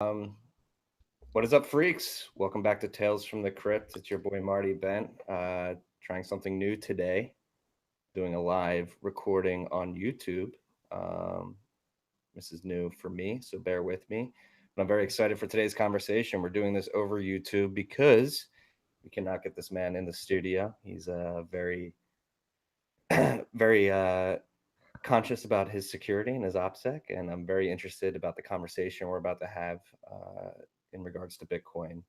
Um, what is up, freaks? Welcome back to Tales from the Crypt. It's your boy Marty Bent, trying something new today, doing a live recording on YouTube. Um, this is new for me, so bear with me. But I'm very excited for today's conversation. We're doing this over YouTube because we cannot get this man in the studio. He's very, very conscious about his security and his OPSEC, and I'm very interested about the conversation we're about to have in regards to Bitcoin.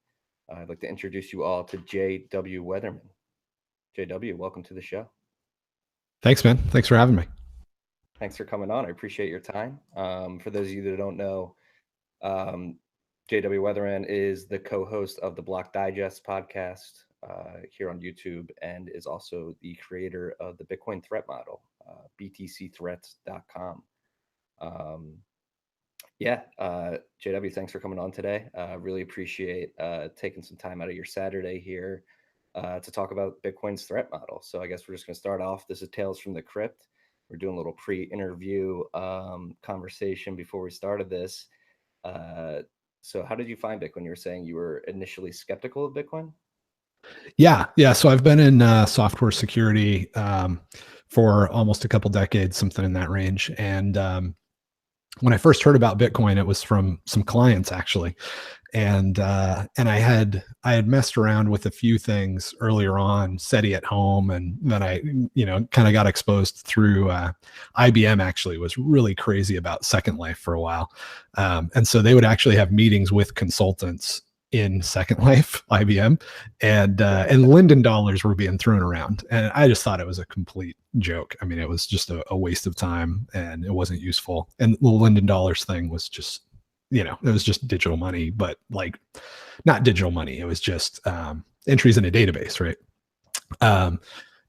I'd like to introduce you all to JW Weatherman. JW, welcome to the show. Thanks, man. Thanks for having me. Thanks for coming on. I appreciate your time. For those of you that don't know, JW Weatherman is the co-host of the Block Digest podcast here on YouTube, and is also the creator of the Bitcoin threat model, btcthreats.com. JW, thanks for coming on today. Really appreciate taking some time out of your Saturday here to talk about Bitcoin's threat model. So I guess we're just going to start off. This is Tales from the Crypt. We're doing a little pre-interview conversation before we started this. So how did you find Bitcoin? You were saying you were initially skeptical of Bitcoin? Yeah. So I've been in software security for almost a couple decades, something in that range. And when I first heard about Bitcoin, it was from some clients actually, and I had messed around with a few things earlier on, SETI at home, and then I kind of got exposed through IBM. Actually, was really crazy about Second Life for a while, and so they would actually have meetings with consultants in Second Life, IBM, and Linden dollars were being thrown around, and I just thought it was a complete joke. I mean, it was just a waste of time, and it wasn't useful. And the Linden dollars thing was just, it was just digital money, but like not digital money. It was just entries in a database, right?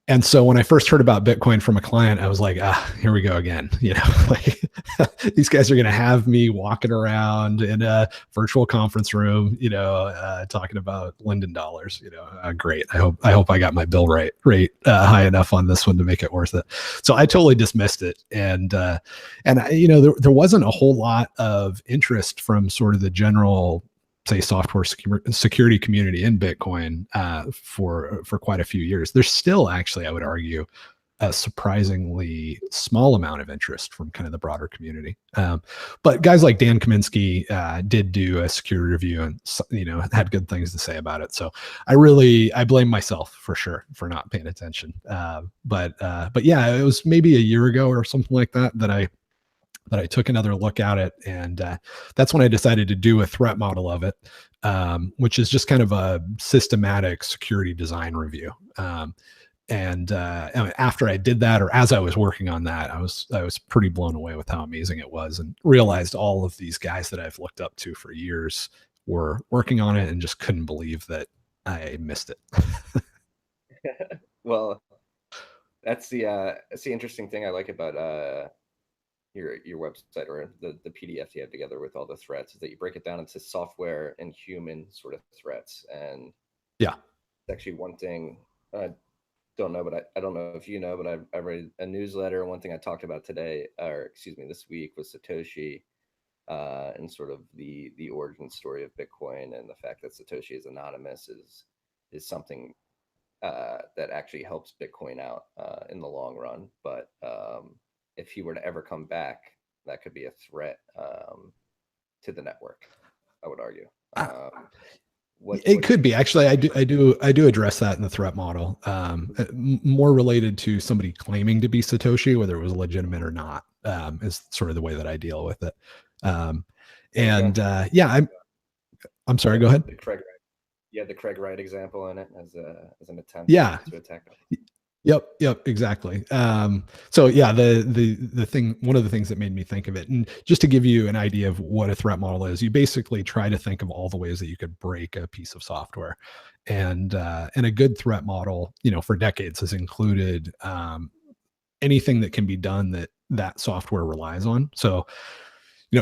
And so when I first heard about Bitcoin from a client, I was like, here we go again. Like these guys are going to have me walking around in a virtual conference room, talking about Linden dollars. Great. I hope I got my bill rate high enough on this one to make it worth it. So I totally dismissed it, and there wasn't a whole lot of interest from sort of the general, say, software security community in Bitcoin for quite a few years. There's still, actually, I would argue, a surprisingly small amount of interest from kind of the broader community. But guys like Dan Kaminsky did do a security review and, had good things to say about it. So I blame myself for sure for not paying attention. But yeah, it was maybe a year ago or something like that I took another look at it, and that's when I decided to do a threat model of it, which is just kind of a systematic security design review. And after I did that, or as I was working on that, I was pretty blown away with how amazing it was, and realized all of these guys that I've looked up to for years were working on it, and just couldn't believe that I missed it. Well, that's the interesting thing I like about your website, or the PDF you have together with all the threats, is that you break it down into software and human sort of threats. And yeah, it's actually one thing I don't know, but I don't know if you know, but I read a newsletter. One thing I talked about today, or excuse me, this week, was Satoshi, and sort of the origin story of Bitcoin, and the fact that Satoshi is anonymous is something that actually helps Bitcoin out in the long run. But if he were to ever come back, that could be a threat to the network, I would argue. It could be, actually. I do address that in the threat model, more related to somebody claiming to be Satoshi, whether it was legitimate or not, is sort of the way that I deal with it. I'm sorry, go ahead. The Craig Wright example in it as an attempt to attack them. Yep, exactly. So yeah, the thing, one of the things that made me think of it, and just to give you an idea of what a threat model is, you basically try to think of all the ways that you could break a piece of software, and a good threat model, for decades has included anything that can be done that software relies on. So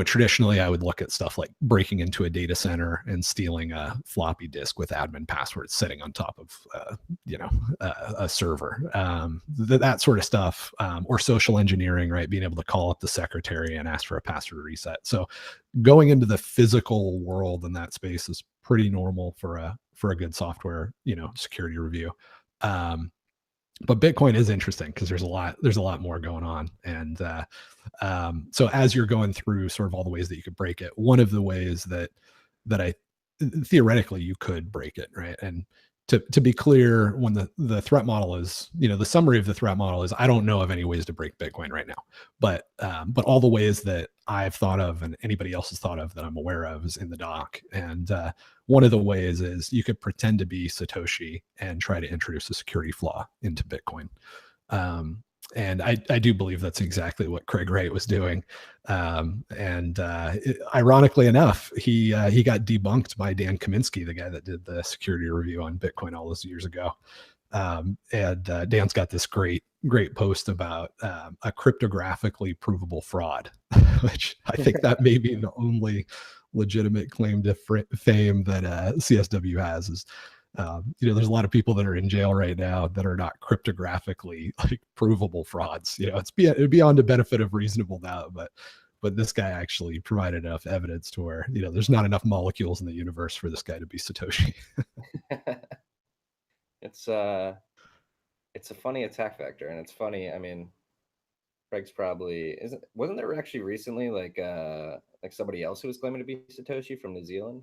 traditionally I would look at stuff like breaking into a data center and stealing a floppy disk with admin passwords sitting on top of, a server, that sort of stuff, or social engineering, right? Being able to call up the secretary and ask for a password reset. So going into the physical world in that space is pretty normal for a good software, security review. But Bitcoin is interesting because there's a lot more going on. And so as you're going through sort of all the ways that you could break it, one of the ways that I theoretically you could break it, right? And to be clear, when the threat model is, the summary of the threat model is, I don't know of any ways to break Bitcoin right now, but all the ways that I've thought of and anybody else has thought of that I'm aware of is in the doc. And one of the ways is you could pretend to be Satoshi and try to introduce a security flaw into Bitcoin. And I do believe that's exactly what Craig Wright was doing. Ironically enough, he got debunked by Dan Kaminsky, the guy that did the security review on Bitcoin all those years ago. Dan's got this great post about a cryptographically provable fraud, which I think that may be the only legitimate claim to fame that CSW has. Is there's a lot of people that are in jail right now that are not cryptographically like provable frauds. It'd be beyond the benefit of reasonable doubt, but this guy actually provided enough evidence to where there's not enough molecules in the universe for this guy to be Satoshi. It's a funny attack vector, and it's funny. I mean, Craig's probably wasn't there actually recently like somebody else who was claiming to be Satoshi from New Zealand?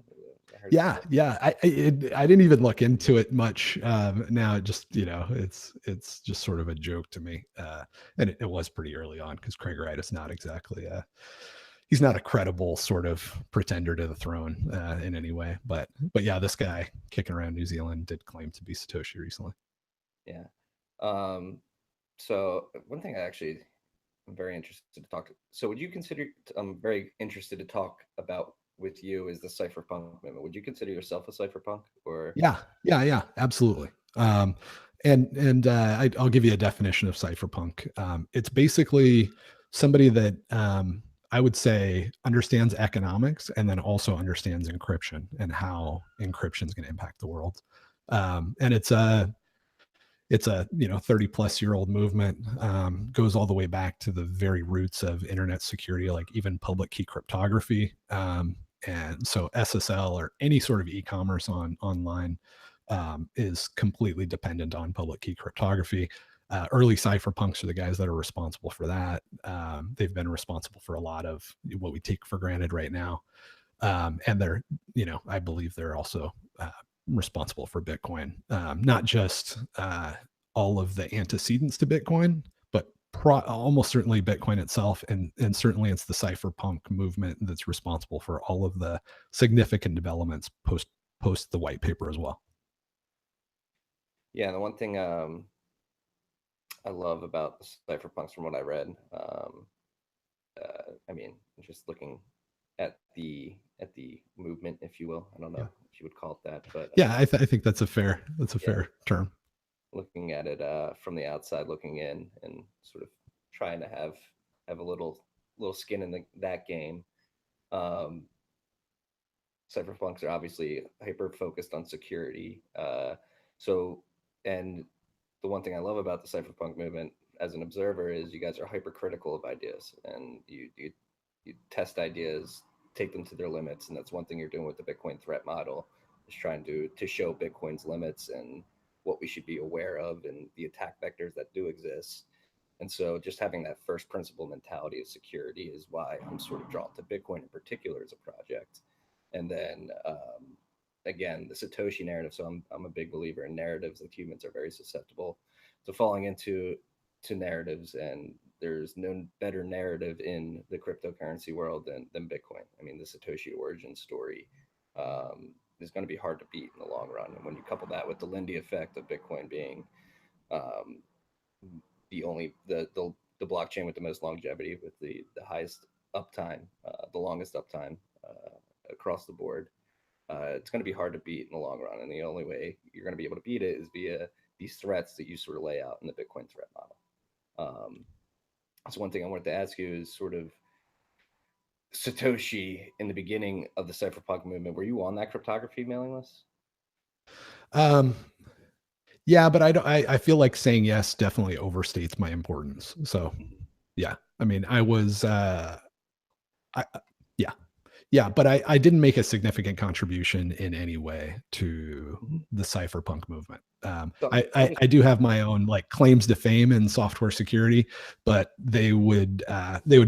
Yeah. I didn't even look into it much. Now it just it's just sort of a joke to me, and it was pretty early on because Craig Wright is not exactly he's not a credible sort of pretender to the throne in any way. But yeah, this guy kicking around New Zealand did claim to be Satoshi recently. Yeah. So one thing I'm very interested to talk. So would you consider? I'm very interested to talk about with you is the cypherpunk movement. Would you consider yourself a cypherpunk or? Yeah, absolutely. I'll give you a definition of cypherpunk. It's basically somebody that I would say understands economics and then also understands encryption and how encryption is going to impact the world. And it's a 30 plus year old movement, goes all the way back to the very roots of internet security, like even public key cryptography. And so SSL or any sort of e-commerce online is completely dependent on public key cryptography. Early cypherpunks are the guys that are responsible for that. They've been responsible for a lot of what we take for granted right now. And they're, I believe they're also responsible for Bitcoin, not just all of the antecedents to Bitcoin, but almost certainly Bitcoin itself, and certainly it's the cypherpunk movement that's responsible for all of the significant developments post the white paper as well. Yeah, the one thing I love about the cypherpunks, from what I read, I mean, just looking at the movement, if you will. I don't know if you would call it that, but yeah, I think that's a fair term. Looking at it from the outside, looking in, and sort of trying to have a little skin in that game. Cypherpunks are obviously hyper focused on security. And the one thing I love about the cypherpunk movement as an observer is you guys are hypercritical of ideas, and you test ideas, take them to their limits, and that's one thing you're doing with the Bitcoin threat model, is trying to show Bitcoin's limits and what we should be aware of and the attack vectors that do exist. And so just having that first principle mentality of security is why I'm sort of drawn to Bitcoin in particular as a project. And then again, the Satoshi narrative. So I'm a big believer in narratives, that humans are very susceptible to falling into narratives, and there's no better narrative in the cryptocurrency world than Bitcoin. I mean, the Satoshi origin story is going to be hard to beat in the long run. And when you couple that with the Lindy effect of Bitcoin being the blockchain with the most longevity, with the highest uptime, the longest uptime across the board, it's going to be hard to beat in the long run. And the only way you're going to be able to beat it is via these threats that you sort of lay out in the Bitcoin threat model. So one thing I wanted to ask you is sort of, Satoshi in the beginning of the cypherpunk movement. Were you on that cryptography mailing list? Um, yeah, but I don't. I feel like saying yes definitely overstates my importance. So Mhm. yeah, I mean, I was. I, yeah, yeah, but I didn't make a significant contribution in any way to Mhm. the cypherpunk movement. So I'm I just do have my own like claims to fame in software security, but they would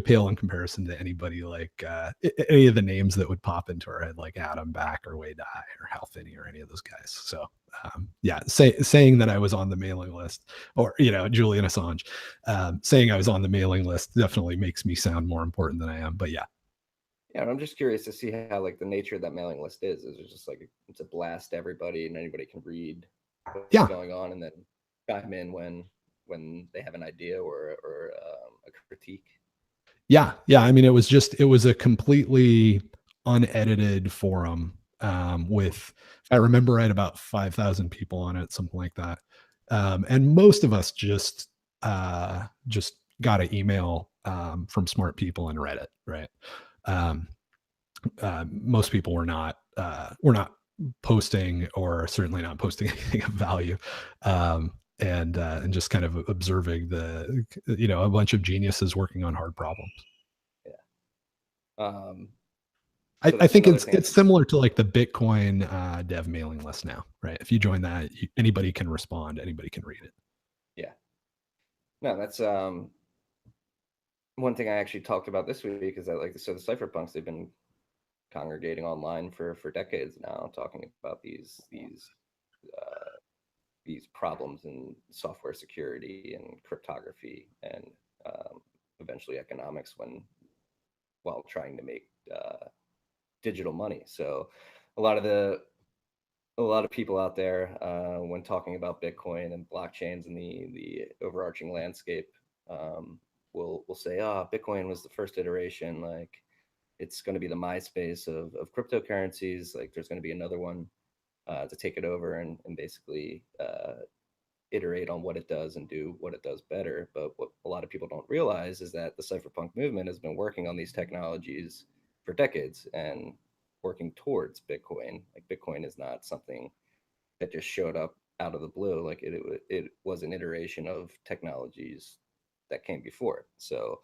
pale in comparison to anybody like any of the names that would pop into our head, like Adam Back or Wade Dye or Hal Finney or any of those guys. So yeah, saying that I was on the mailing list, or Julian Assange, saying I was on the mailing list definitely makes me sound more important than I am. But yeah. Yeah, and I'm just curious to see how like the nature of that mailing list is. Is it just like it's a blast to everybody and anybody can read what's Yeah, going on and then chime in when they have an idea or a critique? yeah. I mean, it was a completely unedited forum with, I remember, right, about 5,000 people on it, something like that. And most of us just got an email from smart people and read it, right? Um, Most people were not posting, or certainly not posting anything of value. And just kind of observing a bunch of geniuses working on hard problems. Yeah. Um, so I that's think another thing. it's similar to like the Bitcoin dev mailing list now, right? If you join that, anybody can respond, anybody can read it. Yeah. No, that's one thing I actually talked about this week is that like so the cypherpunks they've been congregating online for decades now, talking about these problems in software security and cryptography and eventually economics while trying to make digital money. So a lot of the a lot of people out there when talking about Bitcoin and blockchains and the overarching landscape will say, "Oh, Bitcoin was the first iteration. Like it's going to be the MySpace of cryptocurrencies. Like there's going to be another one to take it over and basically iterate on what it does and do what it does better." But what a lot of people don't realize is that the cypherpunk movement has been working on these technologies for decades and working towards Bitcoin. Like Bitcoin is not something that just showed up out of the blue. Like it was an iteration of technologies that came before it. So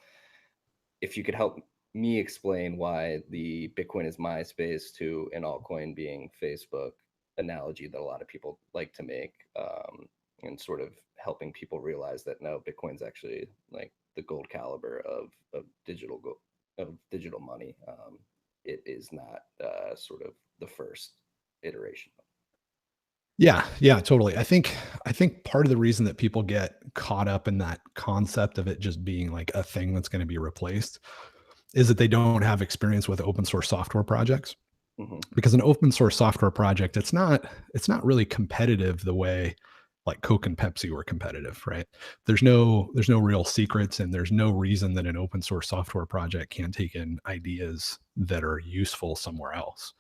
if you could help me explain why the Bitcoin is MySpace to an altcoin being Facebook analogy that a lot of people like to make, and sort of helping people realize that no, Bitcoin's actually like the gold caliber of of digital money. It is not sort of the first iteration. Yeah, totally. I think part of the reason that people get caught up in that concept of it just being like a thing that's going to be replaced is that they don't have experience with open source software projects. Mm-hmm. Because an open source software project, it's not really competitive the way like Coke and Pepsi were competitive, right? There's no real secrets, and there's no reason that an open source software project can't take in ideas that are useful somewhere else.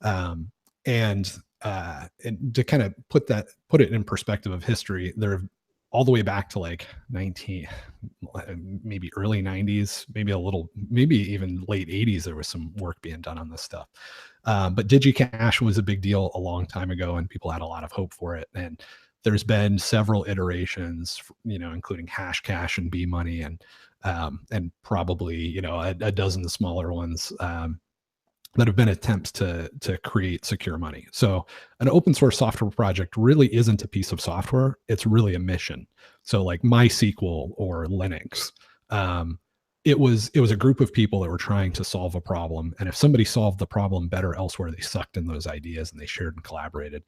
Um, and to kind of put it in perspective of history, there all the way back to like 19 maybe early 90s, maybe a little, maybe even late 80s, there was some work being done on this stuff. But DigiCash was a big deal a long time ago, and people had a lot of hope for it. And there's been several iterations, including Hashcash and B Money, and probably a dozen smaller ones that have been attempts to create secure money. So an open source software project really isn't a piece of software; it's really a mission. So like MySQL or Linux, it was a group of people that were trying to solve a problem, and if somebody solved the problem better elsewhere, they sucked in those ideas and they shared and collaborated.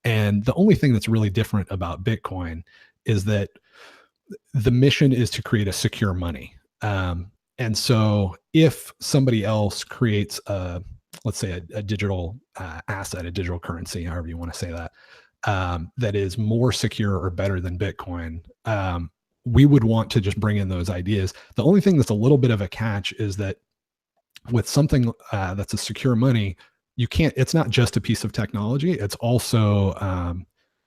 And the only thing that's really different about Bitcoin is that the mission is to create a secure money. And so if somebody else creates let's say a digital asset, a digital currency, however you want to say that, that is more secure or better than Bitcoin, we would want to just bring in those ideas. The only thing that's a little bit of a catch is that with something that's a secure money, you can't, it's not just a piece of technology. It's also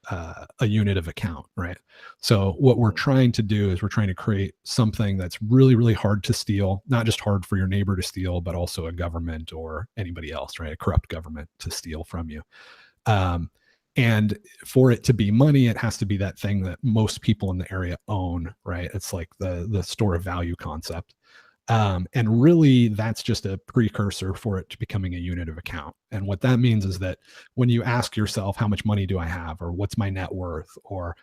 a unit of account, right? So what we're trying to do is we're trying to create something that's really, really hard to steal, not just hard for your neighbor to steal, but also a government or anybody else, right? A corrupt government to steal from you. And for it to be money, it has to be that thing that most people in the area own, right? It's like the store of value concept. And really, that's just a precursor for it to becoming a unit of account. And what that means is that when you ask yourself, how much money do I have? Or what's my net worth? Or,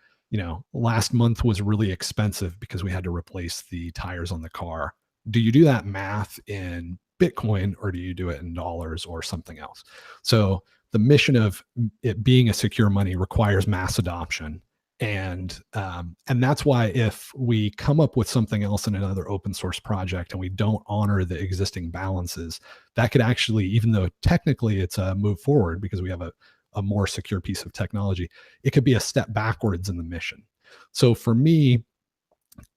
last month was really expensive because we had to replace the tires on the car. Do you do that math in Bitcoin or do you do it in dollars or something else? So the mission of it being a secure money requires mass adoption. And that's why if we come up with something else in another open source project and we don't honor the existing balances, that could actually, even though technically it's a move forward because we have a more secure piece of technology, it could be a step backwards in the mission. So for me,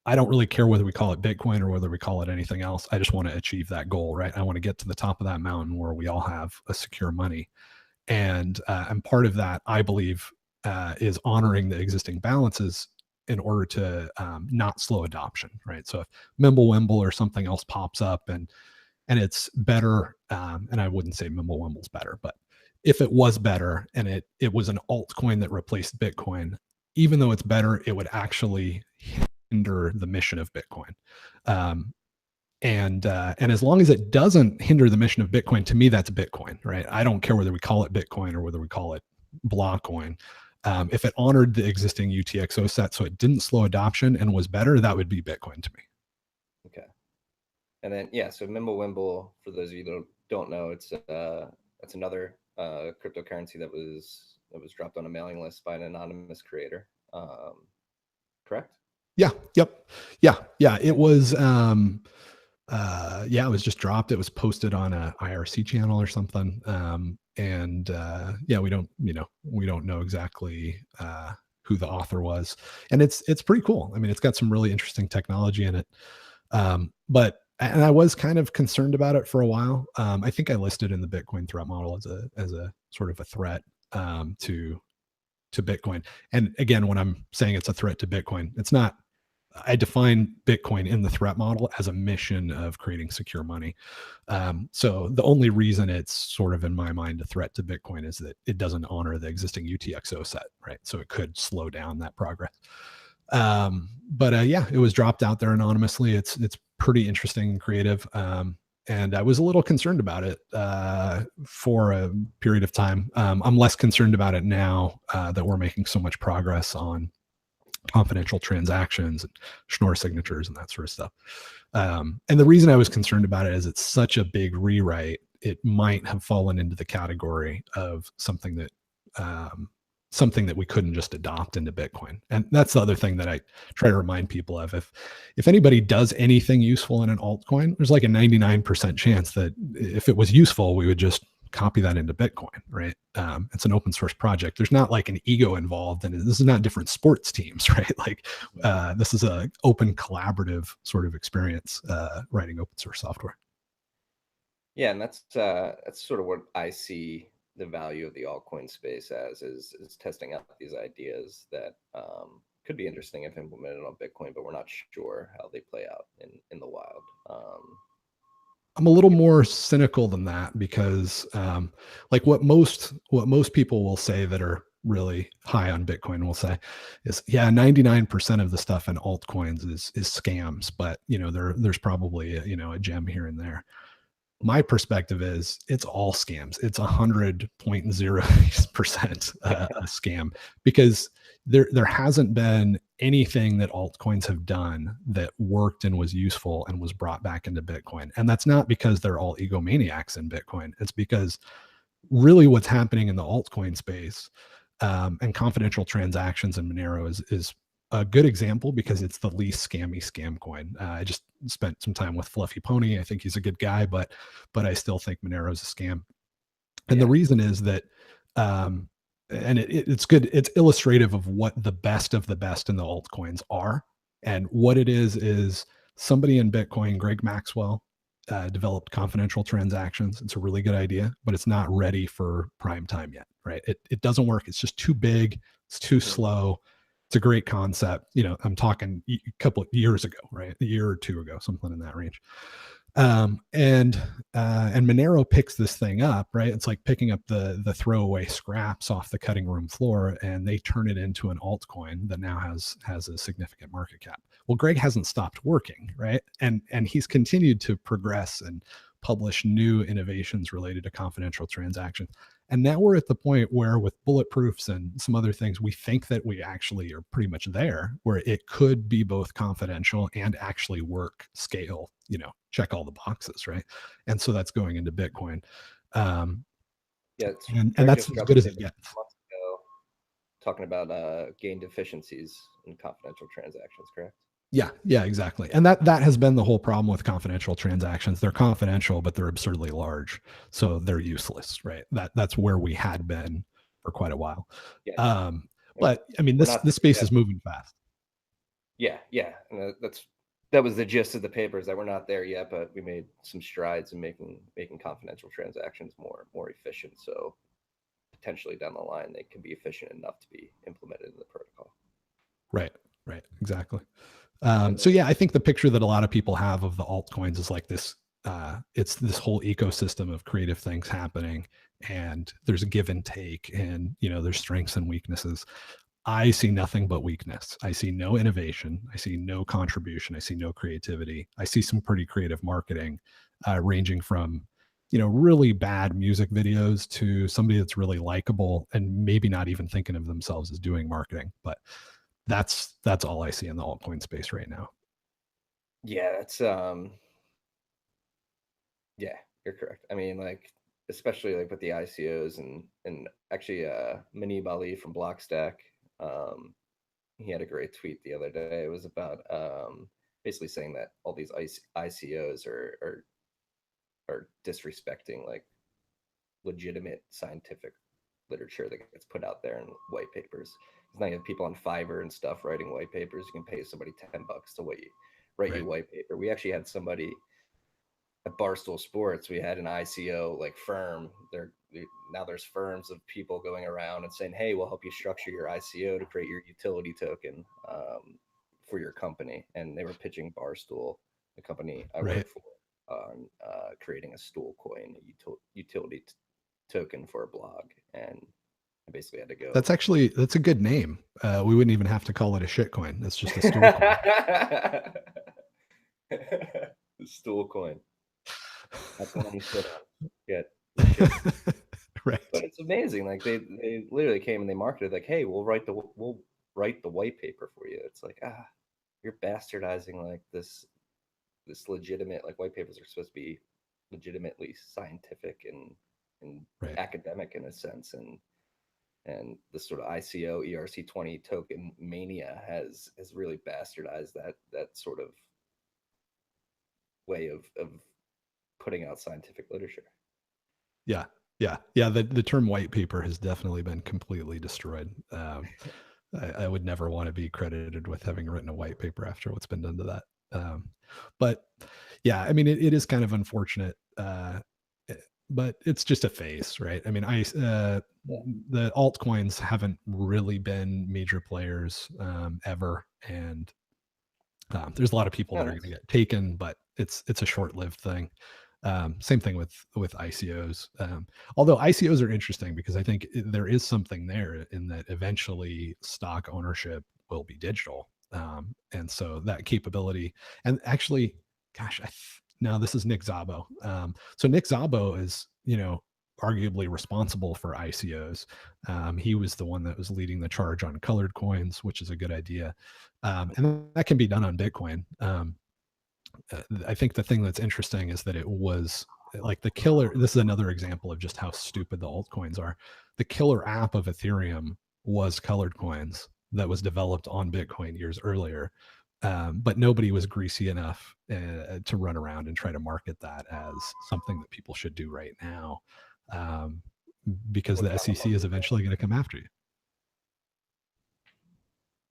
I don't really care whether we call it Bitcoin or whether we call it anything else. I just want to achieve that goal, right? I want to get to the top of that mountain where we all have a secure money. And part of that, I believe, is honoring the existing balances in order to not slow adoption, right? So if Mimblewimble or something else pops up and it's better, and I wouldn't say Mimblewimble's better, but if it was better and it was an altcoin that replaced Bitcoin, even though it's better, it would actually hinder the mission of Bitcoin. And as long as it doesn't hinder the mission of Bitcoin, to me, that's Bitcoin, right? I don't care whether we call it Bitcoin or whether we call it Blockcoin. If it honored the existing UTXO set, so it didn't slow adoption and was better, that would be Bitcoin to me. Okay. And then, so Mimblewimble, for those of you that don't know, it's another cryptocurrency that was dropped on a mailing list by an anonymous creator. Correct? Yeah. Yep. Yeah. Yeah. It was. It was just dropped. It was posted on a IRC channel or something. We don't know exactly who the author was, and it's pretty cool. I mean, it's got some really interesting technology in it. But I was kind of concerned about it for a while. I think I listed in the Bitcoin threat model as a sort of a threat to Bitcoin. And again, when I'm saying it's a threat to Bitcoin, it's not. I define Bitcoin in the threat model as a mission of creating secure money. So the only reason it's sort of in my mind a threat to Bitcoin is that it doesn't honor the existing UTXO set, right? So it could slow down that progress. It was dropped out there anonymously. It's pretty interesting and creative. And I was a little concerned about it for a period of time. I'm less concerned about it now that we're making so much progress on confidential transactions and Schnorr signatures and that sort of stuff. And the reason I was concerned about it is it's such a big rewrite. It might have fallen into the category of something that we couldn't just adopt into Bitcoin. And that's the other thing that I try to remind people of. If anybody does anything useful in an altcoin, there's like a 99% chance that if it was useful, we would just copy that into Bitcoin, right? It's an open source project. There's not like an ego involved, and this is not different sports teams, right? Like this is a open collaborative sort of experience writing open source software. Yeah, and that's sort of what I see the value of the altcoin space as is testing out these ideas that could be interesting if implemented on Bitcoin, but we're not sure how they play out in the wild. I'm a little more cynical than that because like what most people will say that are really high on Bitcoin will say is 99% of the stuff in altcoins is scams, but there's probably a gem here and there. My perspective is it's all scams. It's 100.0% a scam because there hasn't been anything that altcoins have done that worked and was useful and was brought back into Bitcoin. And that's not because they're all egomaniacs in Bitcoin. It's because really what's happening in the altcoin space and confidential transactions in Monero is a good example because it's the least scammy scam coin. I just spent some time with Fluffy Pony. I think he's a good guy, but I still think Monero is a scam. And the reason is that, and it's good. It's illustrative of what the best of the best in the altcoins are. And what it is somebody in Bitcoin, Greg Maxwell, developed confidential transactions. It's a really good idea, but it's not ready for prime time yet, right? It doesn't work. It's just too big. It's too slow. It's a great concept. I'm talking a couple of years ago, right? A year or two ago, something in that range. And Monero picks this thing up, right? It's like picking up the throwaway scraps off the cutting room floor, and they turn it into an altcoin that now has a significant market cap. Well, Greg hasn't stopped working, right? And he's continued to progress and publish new innovations related to confidential transactions. And now we're at the point where, with bulletproofs and some other things, we think that we actually are pretty much there, where it could be both confidential and actually work, scale, check all the boxes, right? And so that's going into Bitcoin. Yeah, and that's as good as it gets. Months ago, talking about gain deficiencies in confidential transactions, correct? Yeah, exactly. And that has been the whole problem with confidential transactions. They're confidential, but they're absurdly large, so they're useless, right? That's where we had been for quite a while. Yeah. But I mean, this space is moving fast. Yeah, and that was the gist of the papers, that we're not there yet, but we made some strides in making confidential transactions more efficient. So potentially down the line, they can be efficient enough to be implemented in the protocol. Right, exactly. So yeah, I think the picture that a lot of people have of the altcoins is like this. It's this whole ecosystem of creative things happening, and there's a give and take, and there's strengths and weaknesses. I see nothing but weakness. I see no innovation. I see no contribution. I see no creativity. I see some pretty creative marketing, ranging from really bad music videos to somebody that's really likable and maybe not even thinking of themselves as doing marketing. But that's all I see in the altcoin space right now. Yeah, that's yeah, you're correct. I mean, like, especially like with the ICOs and actually Manib Ali from Blockstack, he had a great tweet the other day. It was about basically saying that all these ICOs are disrespecting like legitimate scientific literature that gets put out there in white papers. Now you have people on Fiverr and stuff writing white papers. You can pay somebody $10 to write you a white paper. We actually had somebody at Barstool Sports. We had an ICO like firm. Now there's firms of people going around and saying, "Hey, we'll help you structure your ICO to create your utility token for your company." And they were pitching Barstool, the company I work for, on creating a stool coin, a utility token for a blog. And I basically had to go. That's a good name. We wouldn't even have to call it a shit coin. That's just a stool coin. The stool coin. That's the one you sit on. Get right. But it's amazing. Like they literally came and they marketed like, "Hey, we'll write the white paper for you." It's like, you're bastardizing like this legitimate, like, white papers are supposed to be legitimately scientific and academic in a sense, and this sort of ICO ERC20 token mania has really bastardized that sort of way of putting out scientific literature. Yeah. The term white paper has definitely been completely destroyed. I would never want to be credited with having written a white paper after what's been done to that. But yeah, I mean, it is kind of unfortunate, but it's just a phase, right? I mean, the altcoins haven't really been major players ever, and there's a lot of people that are going to get taken, but it's a short-lived thing. Same thing with ICOs. Although ICOs are interesting because I think there is something there in that eventually stock ownership will be digital. And so that capability, and actually, gosh, now this is Nick Szabo. So Nick Szabo is, arguably responsible for ICOs. He was the one that was leading the charge on colored coins, which is a good idea. And that can be done on Bitcoin. I think the thing that's interesting is that it was like the killer. This is another example of just how stupid the altcoins are. The killer app of Ethereum was colored coins that was developed on Bitcoin years earlier. But nobody was greasy enough to run around and try to market that as something that people should do right now, because the SEC is eventually going to come after you. Is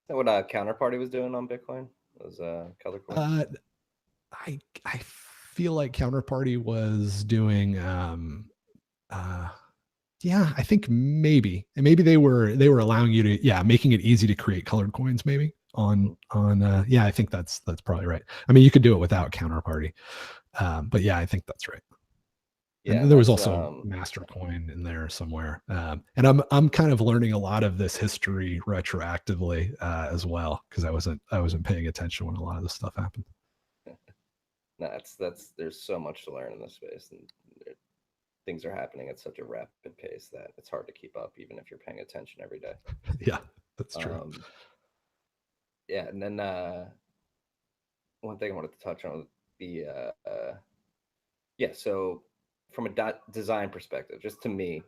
that what Counterparty was doing on Bitcoin? Was color coins? I feel like Counterparty was doing Yeah, I think maybe they were allowing you to, yeah, making it easy to create colored coins maybe Mhm. on yeah, I think that's probably right. I mean, you could do it without counterparty. But yeah, I think that's right. Yeah, And and there was that's also master coin in there somewhere. And I'm kind of learning a lot of this history retroactively as well, because I wasn't paying attention when a lot of this stuff happened. no, that's there's so much to learn in this space, and it, things are happening at such a rapid pace that it's hard to keep up, even if you're paying attention every day. Yeah, that's true. Um, yeah, and then one thing I wanted to touch on would be yeah. So from a design perspective, just to me,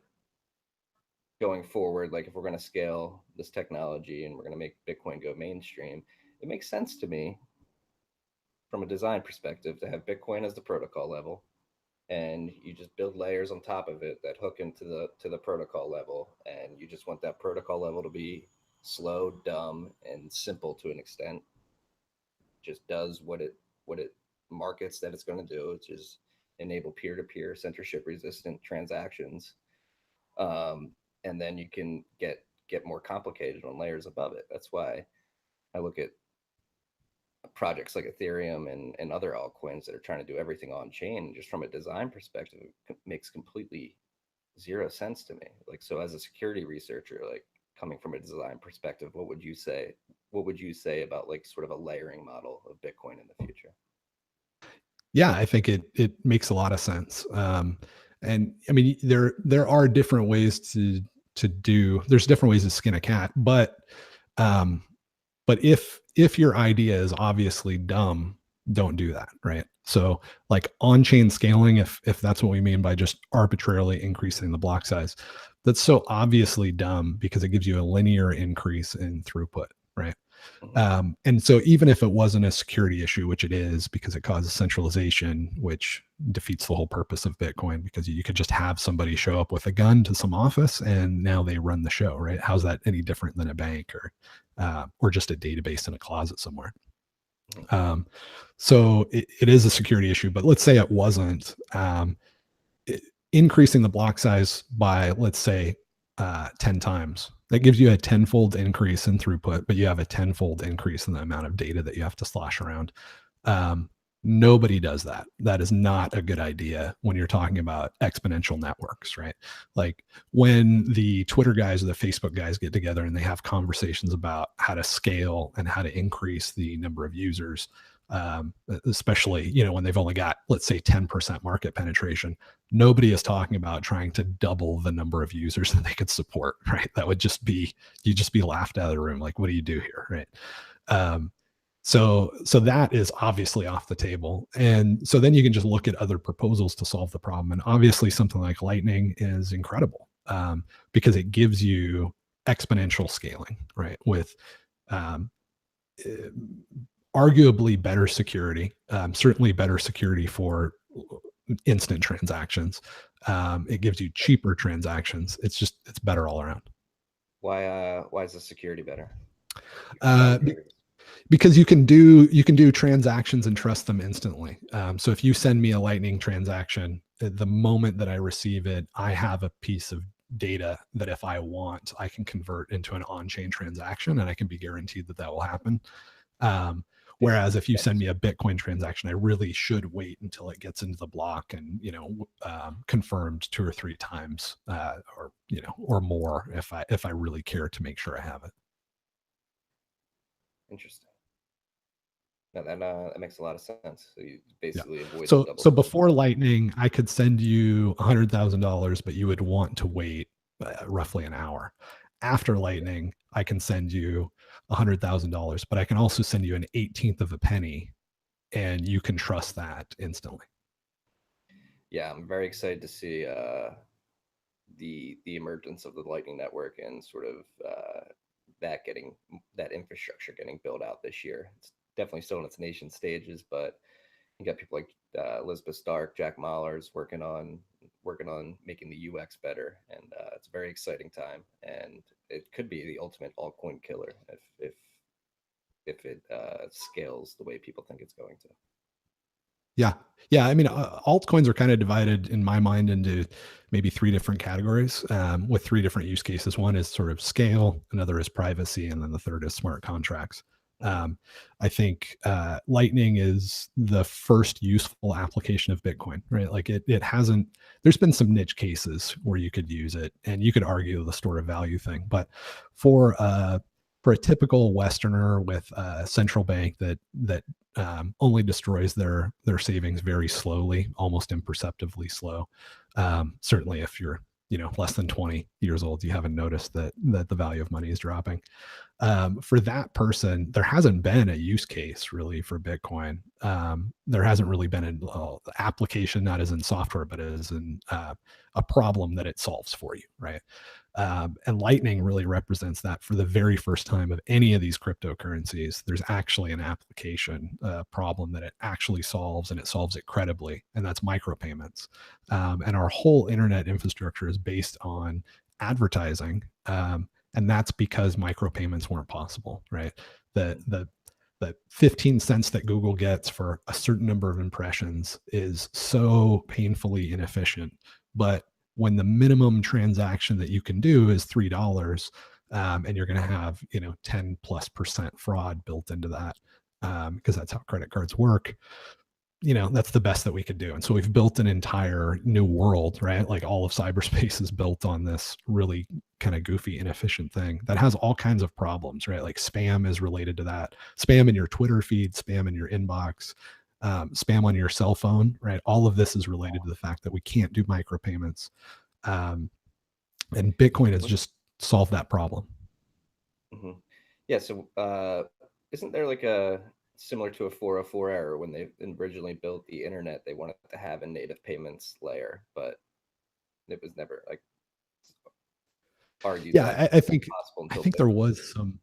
going forward, like if we're going to scale this technology and we're going to make Bitcoin go mainstream, it makes sense to me from a design perspective to have Bitcoin as the protocol level, and you just build layers on top of it that hook into the protocol level, and you just want that protocol level to be slow, dumb, and simple to an extent. Just does what it markets that it's going to do, which is enable peer-to-peer censorship resistant transactions. um, and then you can get more complicated on layers above it. That's why I look at projects like Ethereum and other altcoins that are trying to do everything on chain. Just from a design perspective, it makes completely zero sense to me. Like, so as a security researcher, like coming from a design perspective, what would you say? What would you say about like sort of a layering model of Bitcoin in the future? Yeah, I think it makes a lot of sense. And I mean, there are different ways to do. There's different ways to skin a cat, um, but if your idea is obviously dumb, don't do that, right? So like on-chain scaling, if that's what we mean by just arbitrarily increasing the block size, that's so obviously dumb because it gives you a linear increase in throughput, right? Mm-hmm. And so even if it wasn't a security issue, which it is because it causes centralization, which defeats the whole purpose of Bitcoin, because you could just have somebody show up with a gun to some office and now they run the show, right? How's that any different than a bank or just a database in a closet somewhere? Mm-hmm. Um, so it is a security issue, but let's say it wasn't. Increasing the block size by, let's say, 10 times. That gives you a tenfold increase in throughput, but you have a tenfold increase in the amount of data that you have to slosh around. Um, Nobody does that. That is not a good idea when you're talking about exponential networks, right? Like when the Twitter guys or the Facebook guys get together and they have conversations about how to scale and how to increase the number of users, especially when they've only got, let's say, 10% market penetration. Nobody is talking about trying to double the number of users that they could support, right? That would just be, you'd just be laughed out of the room. Like, what do you do here, right? Um, so that is obviously off the table. And so then you can just look at other proposals to solve the problem. And obviously something like Lightning is incredible, because it gives you exponential scaling, right? With um, eh, arguably better security, certainly better security for instant transactions. It gives you cheaper transactions. It's better all around. Why is the security better? I'm Uh, curious. because you can do transactions and trust them instantly. So if you send me a Lightning transaction, the moment that I receive it, I have a piece of data that if I want, I can convert into an on-chain transaction, and I can be guaranteed that that will happen. Um, Whereas if you send me a Bitcoin transaction, I really should wait until it gets into the block and confirmed 2 or 3 times, or more if I really care to make sure I have it. Interesting. No, that makes a lot of sense. So you Yeah. basically avoid the So double so spend. before Lightning, I could send you $100,000, but you would want to wait roughly an hour. After Yeah. Lightning, I can send you $100,000, but I can also send you an 18th of a penny, and you can trust that instantly. Yeah, I'm very excited to see the emergence of the Lightning Network and sort of that infrastructure getting built out this year. It's definitely still in its nation stages, but you got people like Elizabeth Stark, Jack Mahler's working on making the UX better, and it's a very exciting time. And it could be the ultimate altcoin killer if it scales the way people think it's going to. Yeah. Yeah. I mean, altcoins are kind of divided in my mind into maybe three different categories with three different use cases. One is sort of scale, another is privacy, and then the third is smart contracts. Mhm. I think Lightning is the first useful application of Bitcoin, right? Like it hasn't, there's been some niche cases where you could use it and you could argue the store of value thing. But for, for a typical Westerner with a central bank that only destroys their savings very slowly, almost imperceptibly slow. Certainly, if you're less than 20 years old, you haven't noticed that the value of money is dropping. For that person, there hasn't been a use case really for Bitcoin. There hasn't really been an application, not as in software, but as in a problem that it solves for you, right? And Lightning really represents that for the very first time of any of these cryptocurrencies. There's actually an application problem that it actually solves, and it solves it credibly, and that's micropayments. And our whole internet infrastructure is based on advertising, and that's because micropayments weren't possible, right? The 15 cents that Google gets for a certain number of impressions is so painfully inefficient. But when the minimum transaction that you can do is $3, and you're going to have 10+% fraud built into that, because that's how credit cards work, that's the best that we could do. And so we've built an entire new world, right? Like all of cyberspace is built on this really kind of goofy, inefficient thing that has all kinds of problems, right? Like spam is related to that. Spam in your Twitter feed, spam in your inbox, spam on your cell phone, right? All of this is related to the fact that we can't do micropayments. Um, and Bitcoin has just solved that problem. Mm-hmm. Yeah. So, isn't there like a similar to a 404 error when they originally built the internet? They wanted to have a native payments layer, but it was never like argued Yeah, that I think possible I until think there Bitcoin. was some.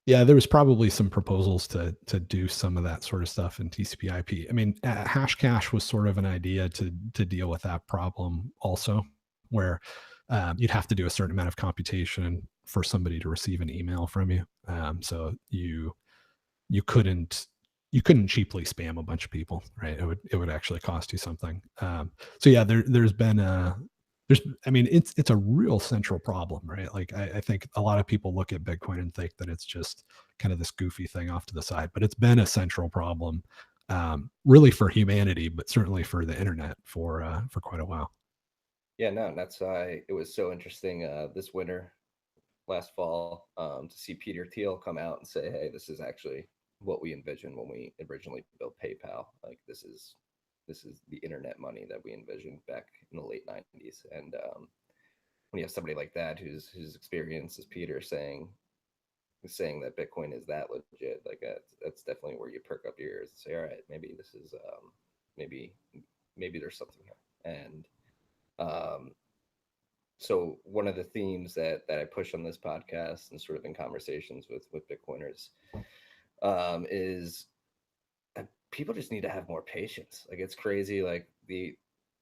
Yeah, there was probably some proposals to do some of that sort of stuff in TCP/IP. I mean, Hashcash was sort of an idea to deal with that problem also, where you'd have to do a certain amount of computation for somebody to receive an email from you. So you couldn't you couldn't cheaply spam a bunch of people, right? It would actually cost you something. So yeah, there's I mean it's a real central problem, right? Like I think a lot of people look at Bitcoin and think that it's just kind of this goofy thing off to the side, but it's been a central problem, really for humanity, but certainly for the internet for quite a while. Yeah, no, and that's why it was so interesting this winter, last fall, to see Peter Thiel come out and say, "Hey, this is actually what we envisioned when we originally built PayPal. Like this is the internet money that we envisioned back in the late '90s." And when you have somebody like that whose experience is Peter saying that Bitcoin is that legit, like that's definitely where you perk up your ears and say, "All right, maybe this is maybe maybe there's something here." And um, so one of the themes that I push on this podcast and sort of in conversations with Bitcoiners is people just need to have more patience. Like it's crazy. Like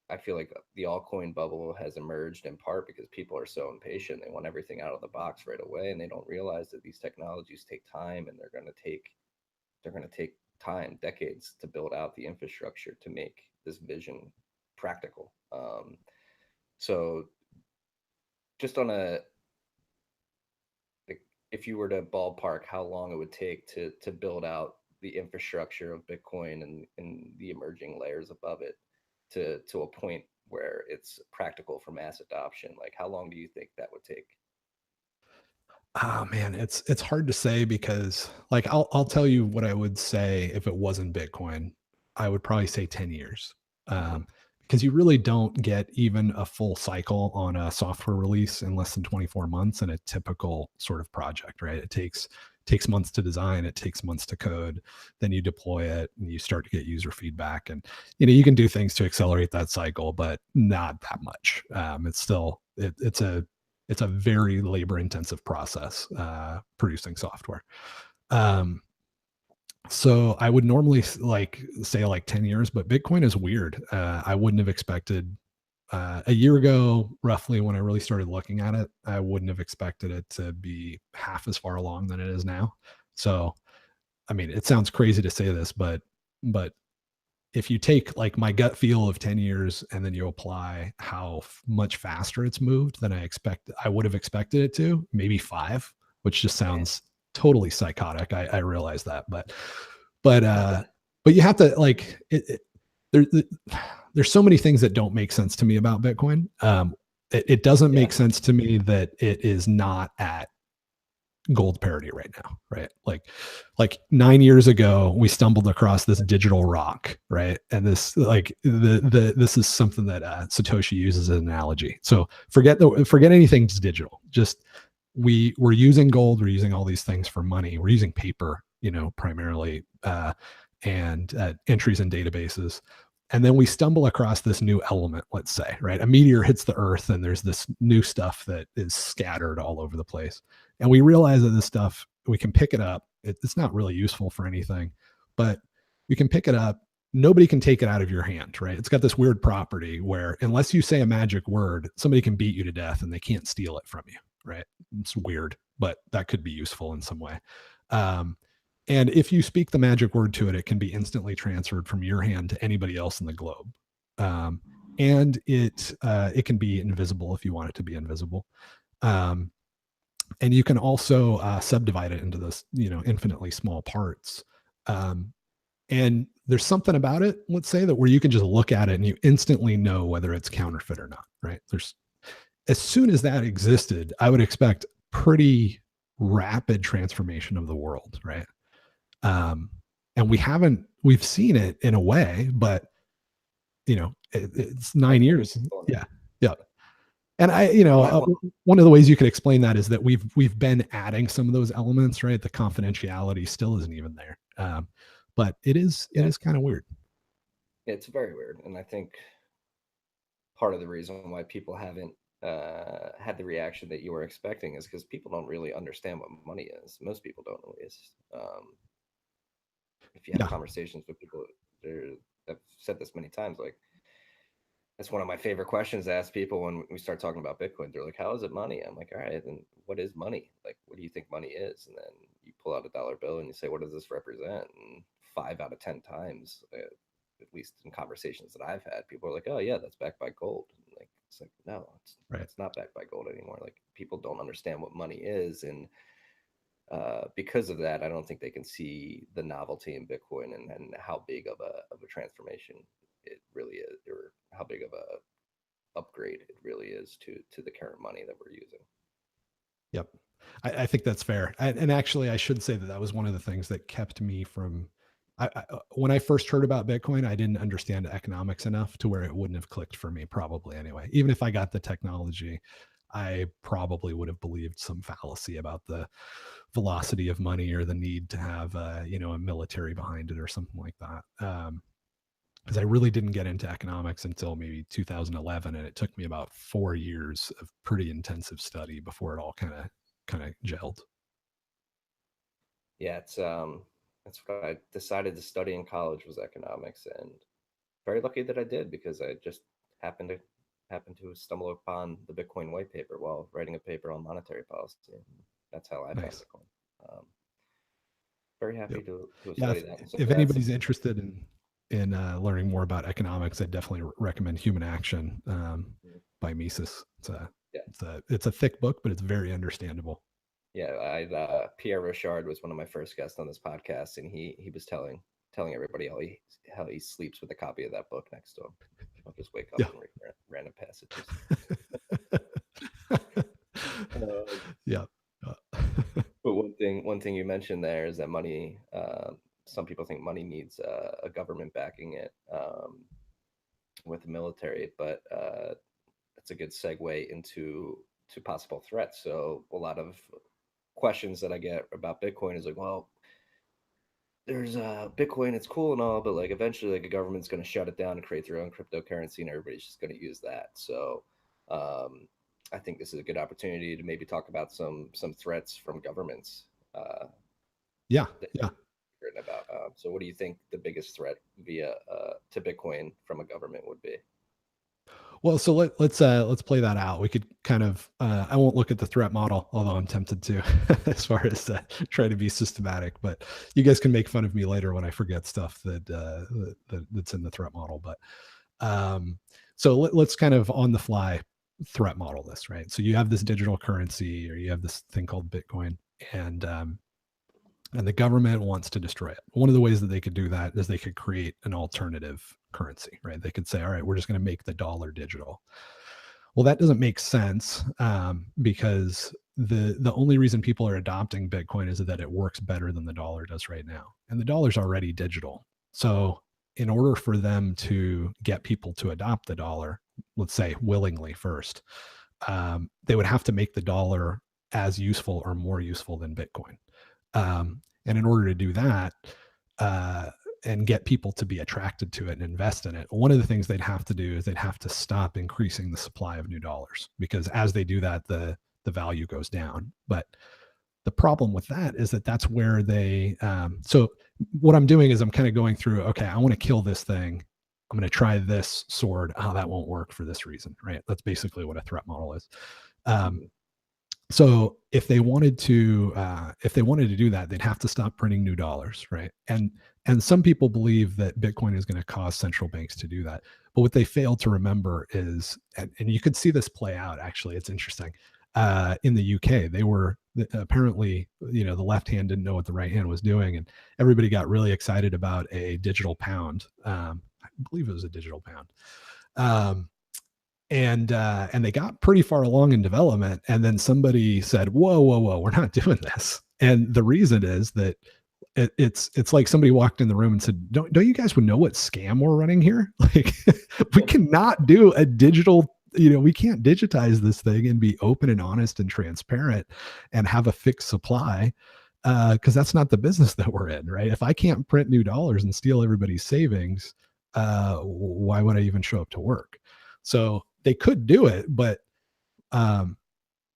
I feel like the altcoin bubble has emerged in part because people are so impatient. They want everything out of the box right away, and they don't realize that these technologies take time, and they're going to take time, decades, to build out the infrastructure to make this vision practical. So just on a like, if you were to ballpark how long it would take to build out the infrastructure of Bitcoin and the emerging layers above it to a point where it's practical for mass adoption, like how long do you think that would take? Oh man, it's hard to say because like I'll tell you what I would say if it wasn't Bitcoin. I would probably say 10 years. Mm-hmm. Because you really don't get even a full cycle on a software release in less than 24 months in a typical sort of project, right? It takes months to design, it takes months to code, then you deploy it and you start to get user feedback. And you can do things to accelerate that cycle, but not that much. It's still it's a very labor intensive process producing software. Um, so I would normally like say like 10 years, but Bitcoin is weird. I wouldn't have expected a year ago, roughly when I really started looking at it, I wouldn't have expected it to be half as far along than it is now. So, I mean, it sounds crazy to say this, but if you take like my gut feel of 10 years and then you apply how much faster it's moved than I would have expected it to, maybe 5, which just sounds totally psychotic. I realize that, but you have to like there, there's so many things that don't make sense to me about Bitcoin. It doesn't make sense to me that it is not at gold parity right now, right? Like 9 years ago, we stumbled across this digital rock, right? And this like this is something that Satoshi uses as an analogy. So forget anything's digital. Just we're using gold, we're using all these things for money, we're using paper, primarily, and entries in databases. And then we stumble across this new element, let's say, right? A meteor hits the earth and there's this new stuff that is scattered all over the place. And we realize that this stuff, we can pick it up. It's not really useful for anything, but we can pick it up. Nobody can take it out of your hand, right? It's got this weird property where unless you say a magic word, somebody can beat you to death and they can't steal it from you, right? It's weird, but that could be useful in some way. And if you speak the magic word to it, it can be instantly transferred from your hand to anybody else in the globe. And it can be invisible if you want it to be invisible. And you can also subdivide it into this, infinitely small parts. And there's something about it, let's say, that where you can just look at it and you instantly know whether it's counterfeit or not, right? As soon as that existed, I would expect pretty rapid transformation of the world, right? And we've seen it in a way, but it's 9 years. Yeah. And one of the ways you could explain that is that we've been adding some of those elements, right? The confidentiality still isn't even there. But it is kind of weird. It's very weird. And I think part of the reason why people haven't had the reaction that you were expecting is because people don't really understand what money is. Most people don't at least. If you have conversations with people, I've said this many times, like, that's one of my favorite questions to ask people when we start talking about Bitcoin. They're like, how is it money? I'm like, all right, then what is money? Like, what do you think money is? And then you pull out a dollar bill and you say, what does this represent? And 5 out of 10 times, at least in conversations that I've had, people are like, oh yeah, that's backed by gold. And like, it's like, no, it's not backed by gold anymore. Like, people don't understand what money is. And because of that, I don't think they can see the novelty in Bitcoin and how big of a transformation it really is, or how big of a upgrade it really is to the current money that we're using. Yep, I think that's fair. And actually, I should say that was one of the things that kept me from. When I first heard about Bitcoin, I didn't understand economics enough to where it wouldn't have clicked for me. Probably anyway. Even if I got the technology, I probably would have believed some fallacy about the velocity of money or the need to have a military behind it or something like that. Because I really didn't get into economics until maybe 2011, and it took me about 4 years of pretty intensive study before it all kind of gelled. Yeah, that's what I decided to study in college, was economics, and very lucky that I did, because I just happened to stumble upon the Bitcoin white paper while writing a paper on monetary policy. That's how I found Bitcoin. Very happy to study that. So if anybody's interested in learning more about economics, I definitely recommend Human Action by Mises. It's a thick book, but it's very understandable. Yeah, Pierre Richard was one of my first guests on this podcast, and he was telling everybody how he sleeps with a copy of that book next to him. I'll just wake up and read random passages. Yeah. But one thing you mentioned there is that money. Some people think money needs a government backing it with the military, but that's a good segue into possible threats. So a lot of questions that I get about Bitcoin is like, well, there's Bitcoin, it's cool and all, but like eventually like a government's going to shut it down and create their own cryptocurrency, and everybody's just going to use that. So I think this is a good opportunity to maybe talk about some threats from governments. Yeah. Written about. So what do you think the biggest threat via to Bitcoin from a government would be? Well, so let's play that out. We could kind of I won't look at the threat model, although I'm tempted to, as far as try to be systematic. But you guys can make fun of me later when I forget stuff that's in the threat model. But so let's kind of on the fly threat model this, right? So you have this digital currency, or you have this thing called Bitcoin, and the government wants to destroy it. One of the ways that they could do that is they could create an alternative currency, right? They could say, all right, we're just going to make the dollar digital. Well, that doesn't make sense, because the only reason people are adopting Bitcoin is that it works better than the dollar does right now, and the dollar's already digital. So in order for them to get people to adopt the dollar, let's say willingly first, they would have to make the dollar as useful or more useful than Bitcoin. And in order to do that, and get people to be attracted to it and invest in it, one of the things they'd have to do is they'd have to stop increasing the supply of new dollars, because as they do that, the value goes down. But the problem with that is that that's where they so what I'm doing is I'm kind of going through, okay, I want to kill this thing, I'm going to try this sword, oh, that won't work for this reason, right? That's basically what a threat model is. So if they wanted to do that, they'd have to stop printing new dollars, right? And some people believe that Bitcoin is going to cause central banks to do that. But what they fail to remember is, and you could see this play out, actually, it's interesting. In the UK, they were apparently, the left hand didn't know what the right hand was doing, and everybody got really excited about a digital pound. I believe it was a digital pound. And they got pretty far along in development, and then somebody said, whoa, we're not doing this. And the reason is that it's like somebody walked in the room and said, don't you guys know what scam we're running here? Like, we cannot do a digital, we can't digitize this thing and be open and honest and transparent and have a fixed supply, because that's not the business that we're in, right? If I can't print new dollars and steal everybody's savings, why would I even show up to work? So they could do it, but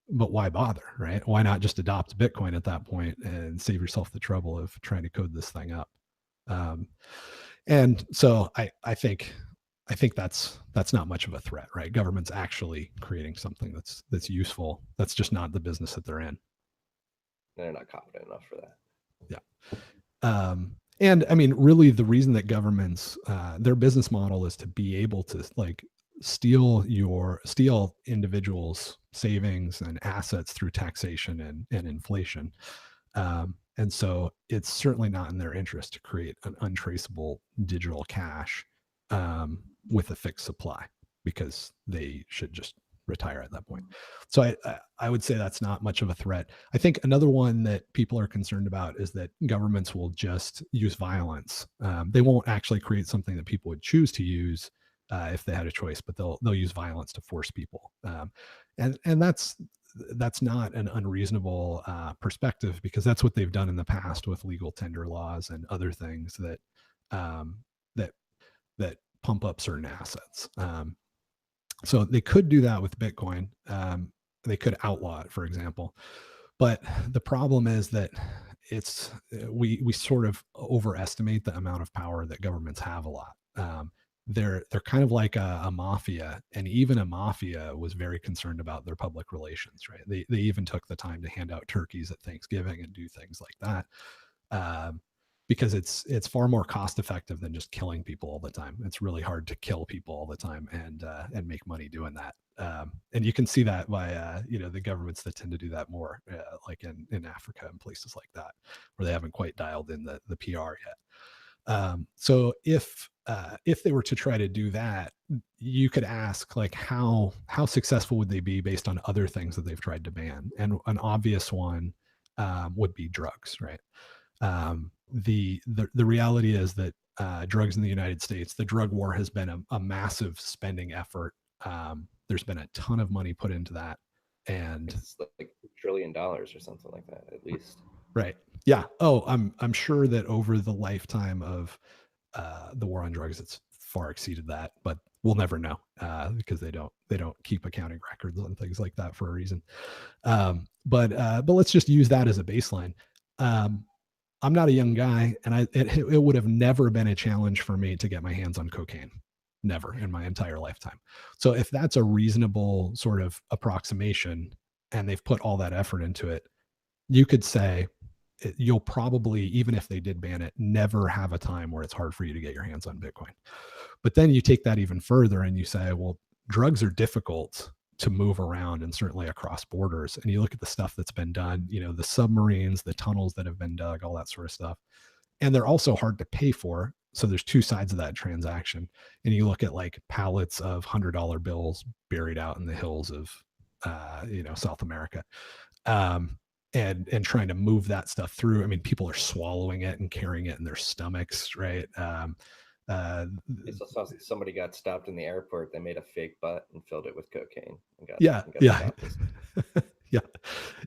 why bother, right? Why not just adopt Bitcoin at that point and save yourself the trouble of trying to code this thing up? And so I think that's not much of a threat, right? Government's actually creating something that's useful. That's just not the business that they're in. They're not confident enough for that. Yeah. And I mean, really, the reason that governments, their business model is to be able to steal individuals' savings and assets through taxation and inflation. And so it's certainly not in their interest to create an untraceable digital cash with a fixed supply, because they should just retire at that point. So I would say that's not much of a threat. I think another one that people are concerned about is that governments will just use violence. They won't actually create something that people would choose to use if they had a choice, but they'll use violence to force people. And that's not an unreasonable perspective, because that's what they've done in the past with legal tender laws and other things that that pump up certain assets. So they could do that with Bitcoin. They could outlaw it, for example. But the problem is that we sort of overestimate the amount of power that governments have a lot. They're kind of like a mafia, and even a mafia was very concerned about their public relations, right? They even took the time to hand out turkeys at Thanksgiving and do things like that, because it's far more cost effective than just killing people all the time. It's really hard to kill people all the time and make money doing that. And you can see that by the governments that tend to do that more, like in Africa and places like that, where they haven't quite dialed in the PR yet. So if they were to try to do that, you could ask, like, how successful would they be based on other things that they've tried to ban? And an obvious one would be drugs, right? The reality is that drugs in the United States, the drug war has been a massive spending effort. There's been a ton of money put into that, and it's like $1 trillion or something like that, at least. Right. Yeah. Oh, I'm sure that over the lifetime of the war on drugs, it's far exceeded that, but we'll never know because they don't keep accounting records on things like that for a reason. But let's just use that as a baseline. I'm not a young guy, and it would have never been a challenge for me to get my hands on cocaine. never in my entire lifetime. So if that's a reasonable sort of approximation and they've put all that effort into it, you could say you'll probably, even if they did ban it, never have a time where it's hard for you to get your hands on Bitcoin. But then you take that even further and you say, well, drugs are difficult to move around and certainly across borders. And you look at the stuff that's been done, the submarines, the tunnels that have been dug, all that sort of stuff. And they're also hard to pay for. So there's two sides of that transaction. And you look at like pallets of $100 bills buried out in the hills of, South America. And trying to move that stuff through. I mean, people are swallowing it and carrying it in their stomachs, right? It's also somebody got stopped in the airport. They made a fake butt and filled it with cocaine and got yeah, stopped. yeah,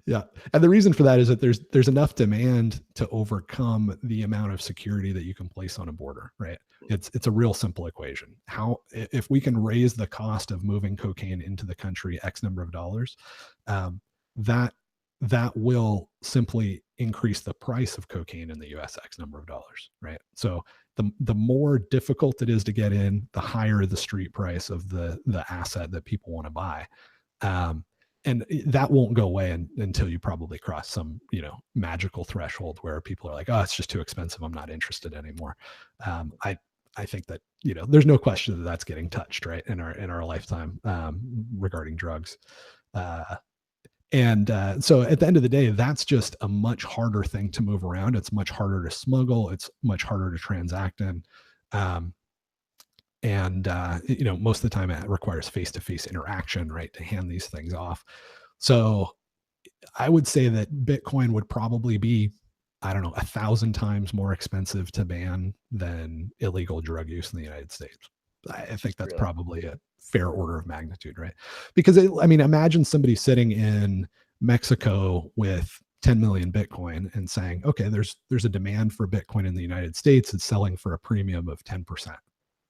yeah. And the reason for that is that there's enough demand to overcome the amount of security that you can place on a border, right? It's a real simple equation. How if we can raise the cost of moving cocaine into the country X number of dollars, that will simply increase the price of cocaine in the US X number of dollars, right? So the more difficult it is to get in, the higher the street price of the asset that people want to buy. And that won't go away until you probably cross some magical threshold where people are like, oh, it's just too expensive, I'm not interested anymore. I think that there's no question that that's getting touched, right, in our lifetime, regarding drugs. And so at the end of the day, that's just a much harder thing to move around. It's much harder to smuggle. It's much harder to transact in. And most of the time it requires face-to-face interaction, right, to hand these things off. So I would say that Bitcoin would probably be, I don't know, 1,000 times more expensive to ban than illegal drug use in the United States. I think that's probably a fair order of magnitude, right? Because imagine somebody sitting in Mexico with 10 million Bitcoin and saying, okay, there's a demand for Bitcoin in the United States. It's selling for a premium of 10%.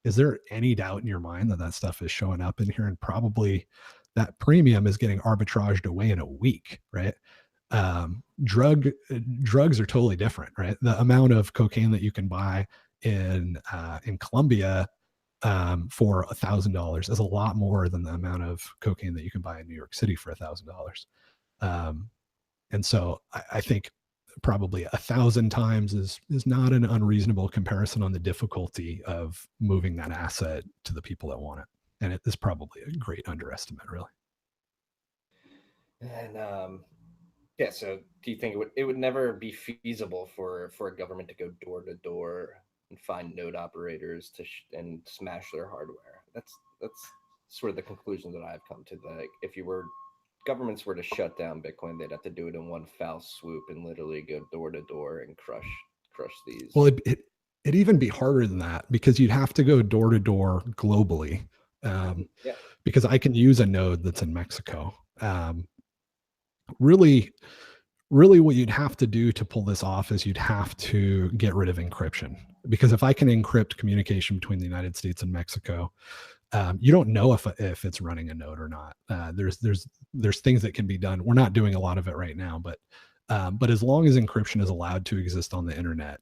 Is there any doubt in your mind that stuff is showing up in here? And probably that premium is getting arbitraged away in a week, right? Drugs are totally different, right? The amount of cocaine that you can buy in Colombia for $1,000 is a lot more than the amount of cocaine that you can buy in New York City for $1,000. And so I think probably 1,000 times is not an unreasonable comparison on the difficulty of moving that asset to the people that want it. And it is probably a great underestimate, really. And yeah, so do you think it would never be feasible for a government to go door to door and find node operators and smash their hardware? That's sort of the conclusion that I've come to. That if governments were to shut down Bitcoin, they'd have to do it in one foul swoop and literally go door to door and crush these. Well, it'd even be harder than that because you'd have to go door to door globally. Yeah. Because I can use a node that's in Mexico. Really what you'd have to do to pull this off is you'd have to get rid of encryption. Because if I can encrypt communication between the United States and Mexico, you don't know if it's running a node or not. There's things that can be done. We're not doing a lot of it right now, but as long as encryption is allowed to exist on the internet,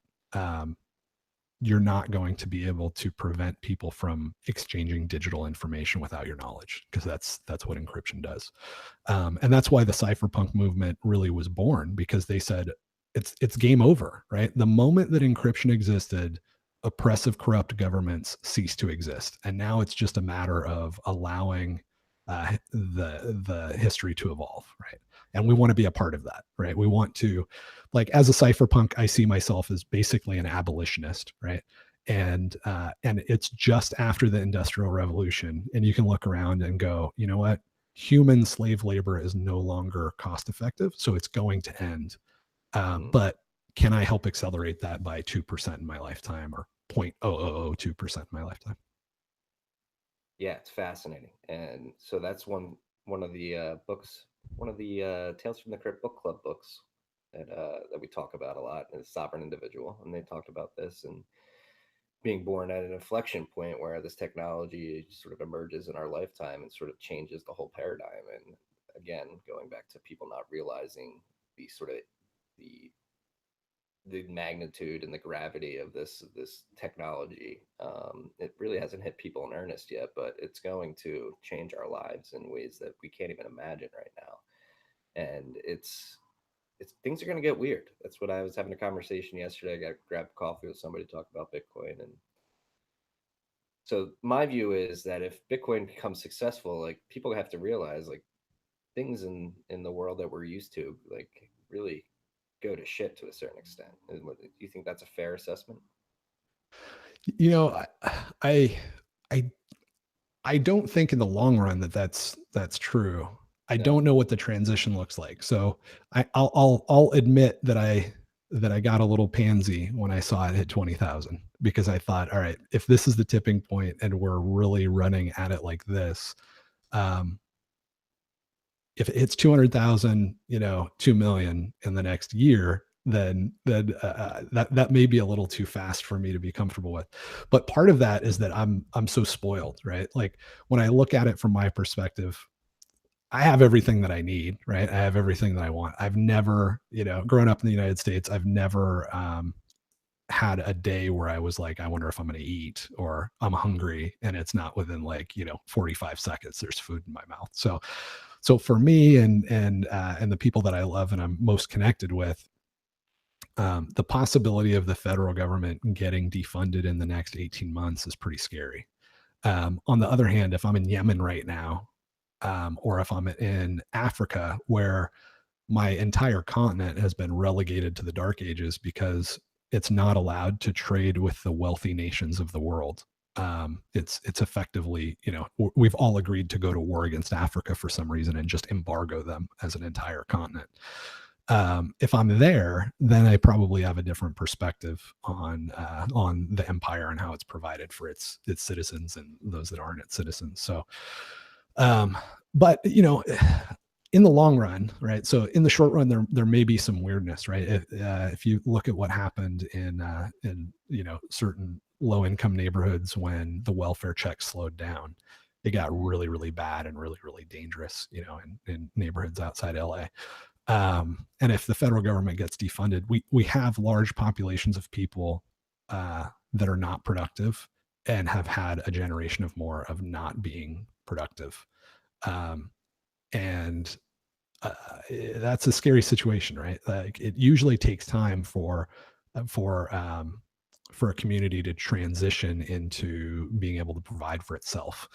you're not going to be able to prevent people from exchanging digital information without your knowledge, because that's what encryption does. And that's why the cypherpunk movement really was born, because they said it's game over, right? The moment that encryption existed, oppressive, corrupt governments cease to exist, and now it's just a matter of allowing the history to evolve, right? And we want to be a part of that, right? We want to, like, as a cypherpunk, I see myself as basically an abolitionist, right? And it's just after the Industrial Revolution, and you can look around and go, you know what? Human slave labor is no longer cost effective, so it's going to end. But can I help accelerate that by 2% in my lifetime, or 0.0002% in my lifetime? Yeah, it's fascinating. And so that's one of the books, one of the Tales from the Crypt book club books that we talk about a lot, is Sovereign Individual. And they talked about this and being born at an inflection point where this technology sort of emerges in our lifetime and sort of changes the whole paradigm. And again, going back to people not realizing the the magnitude and the gravity of this technology. It really hasn't hit people in earnest yet, but it's going to change our lives in ways that we can't even imagine right now. And it's things are going to get weird. That's what I was having a conversation yesterday. I got grabbed coffee with somebody to talk about Bitcoin, and so my view is that if Bitcoin becomes successful, like people have to realize like things in the world that we're used to like really go to shit to a certain extent. Do you think that's a fair assessment? You know, I I I don't think in the long run that that's true. I No. don't know what the transition looks like. So I'll admit that I got a little pansy when I saw it hit 20,000 because I thought, all right, if this is the tipping point and we're really running at it like this, um, if it hits 200,000, 2 million in the next year, then that may be a little too fast for me to be comfortable with. But part of that is that I'm so spoiled, right? Like when I look at it from my perspective, I have everything that I need, right? I have everything that I want. I've never, growing up in the United States, I've never had a day where I was like, I wonder if I'm going to eat or I'm hungry, and it's not within like 45 seconds. There's food in my mouth. So for me and the people that I love and I'm most connected with, the possibility of the federal government getting defunded in the next 18 months is pretty scary. On the other hand, if I'm in Yemen right now, or if I'm in Africa, where my entire continent has been relegated to the dark ages because it's not allowed to trade with the wealthy nations of the world. It's effectively, we've all agreed to go to war against Africa for some reason and just embargo them as an entire continent. If I'm there, then I probably have a different perspective on the empire and how it's provided for its citizens and those that aren't its citizens. So, um, but in the long run, right? So in the short run, there may be some weirdness, right? If you look at what happened in certain low income neighborhoods when the welfare check slowed down, it got really really bad and really really dangerous, in neighborhoods outside LA. And if the federal government gets defunded, we have large populations of people that are not productive and have had a generation of more of not being productive. And that's a scary situation, right? Like it usually takes time for a community to transition into being able to provide for itself.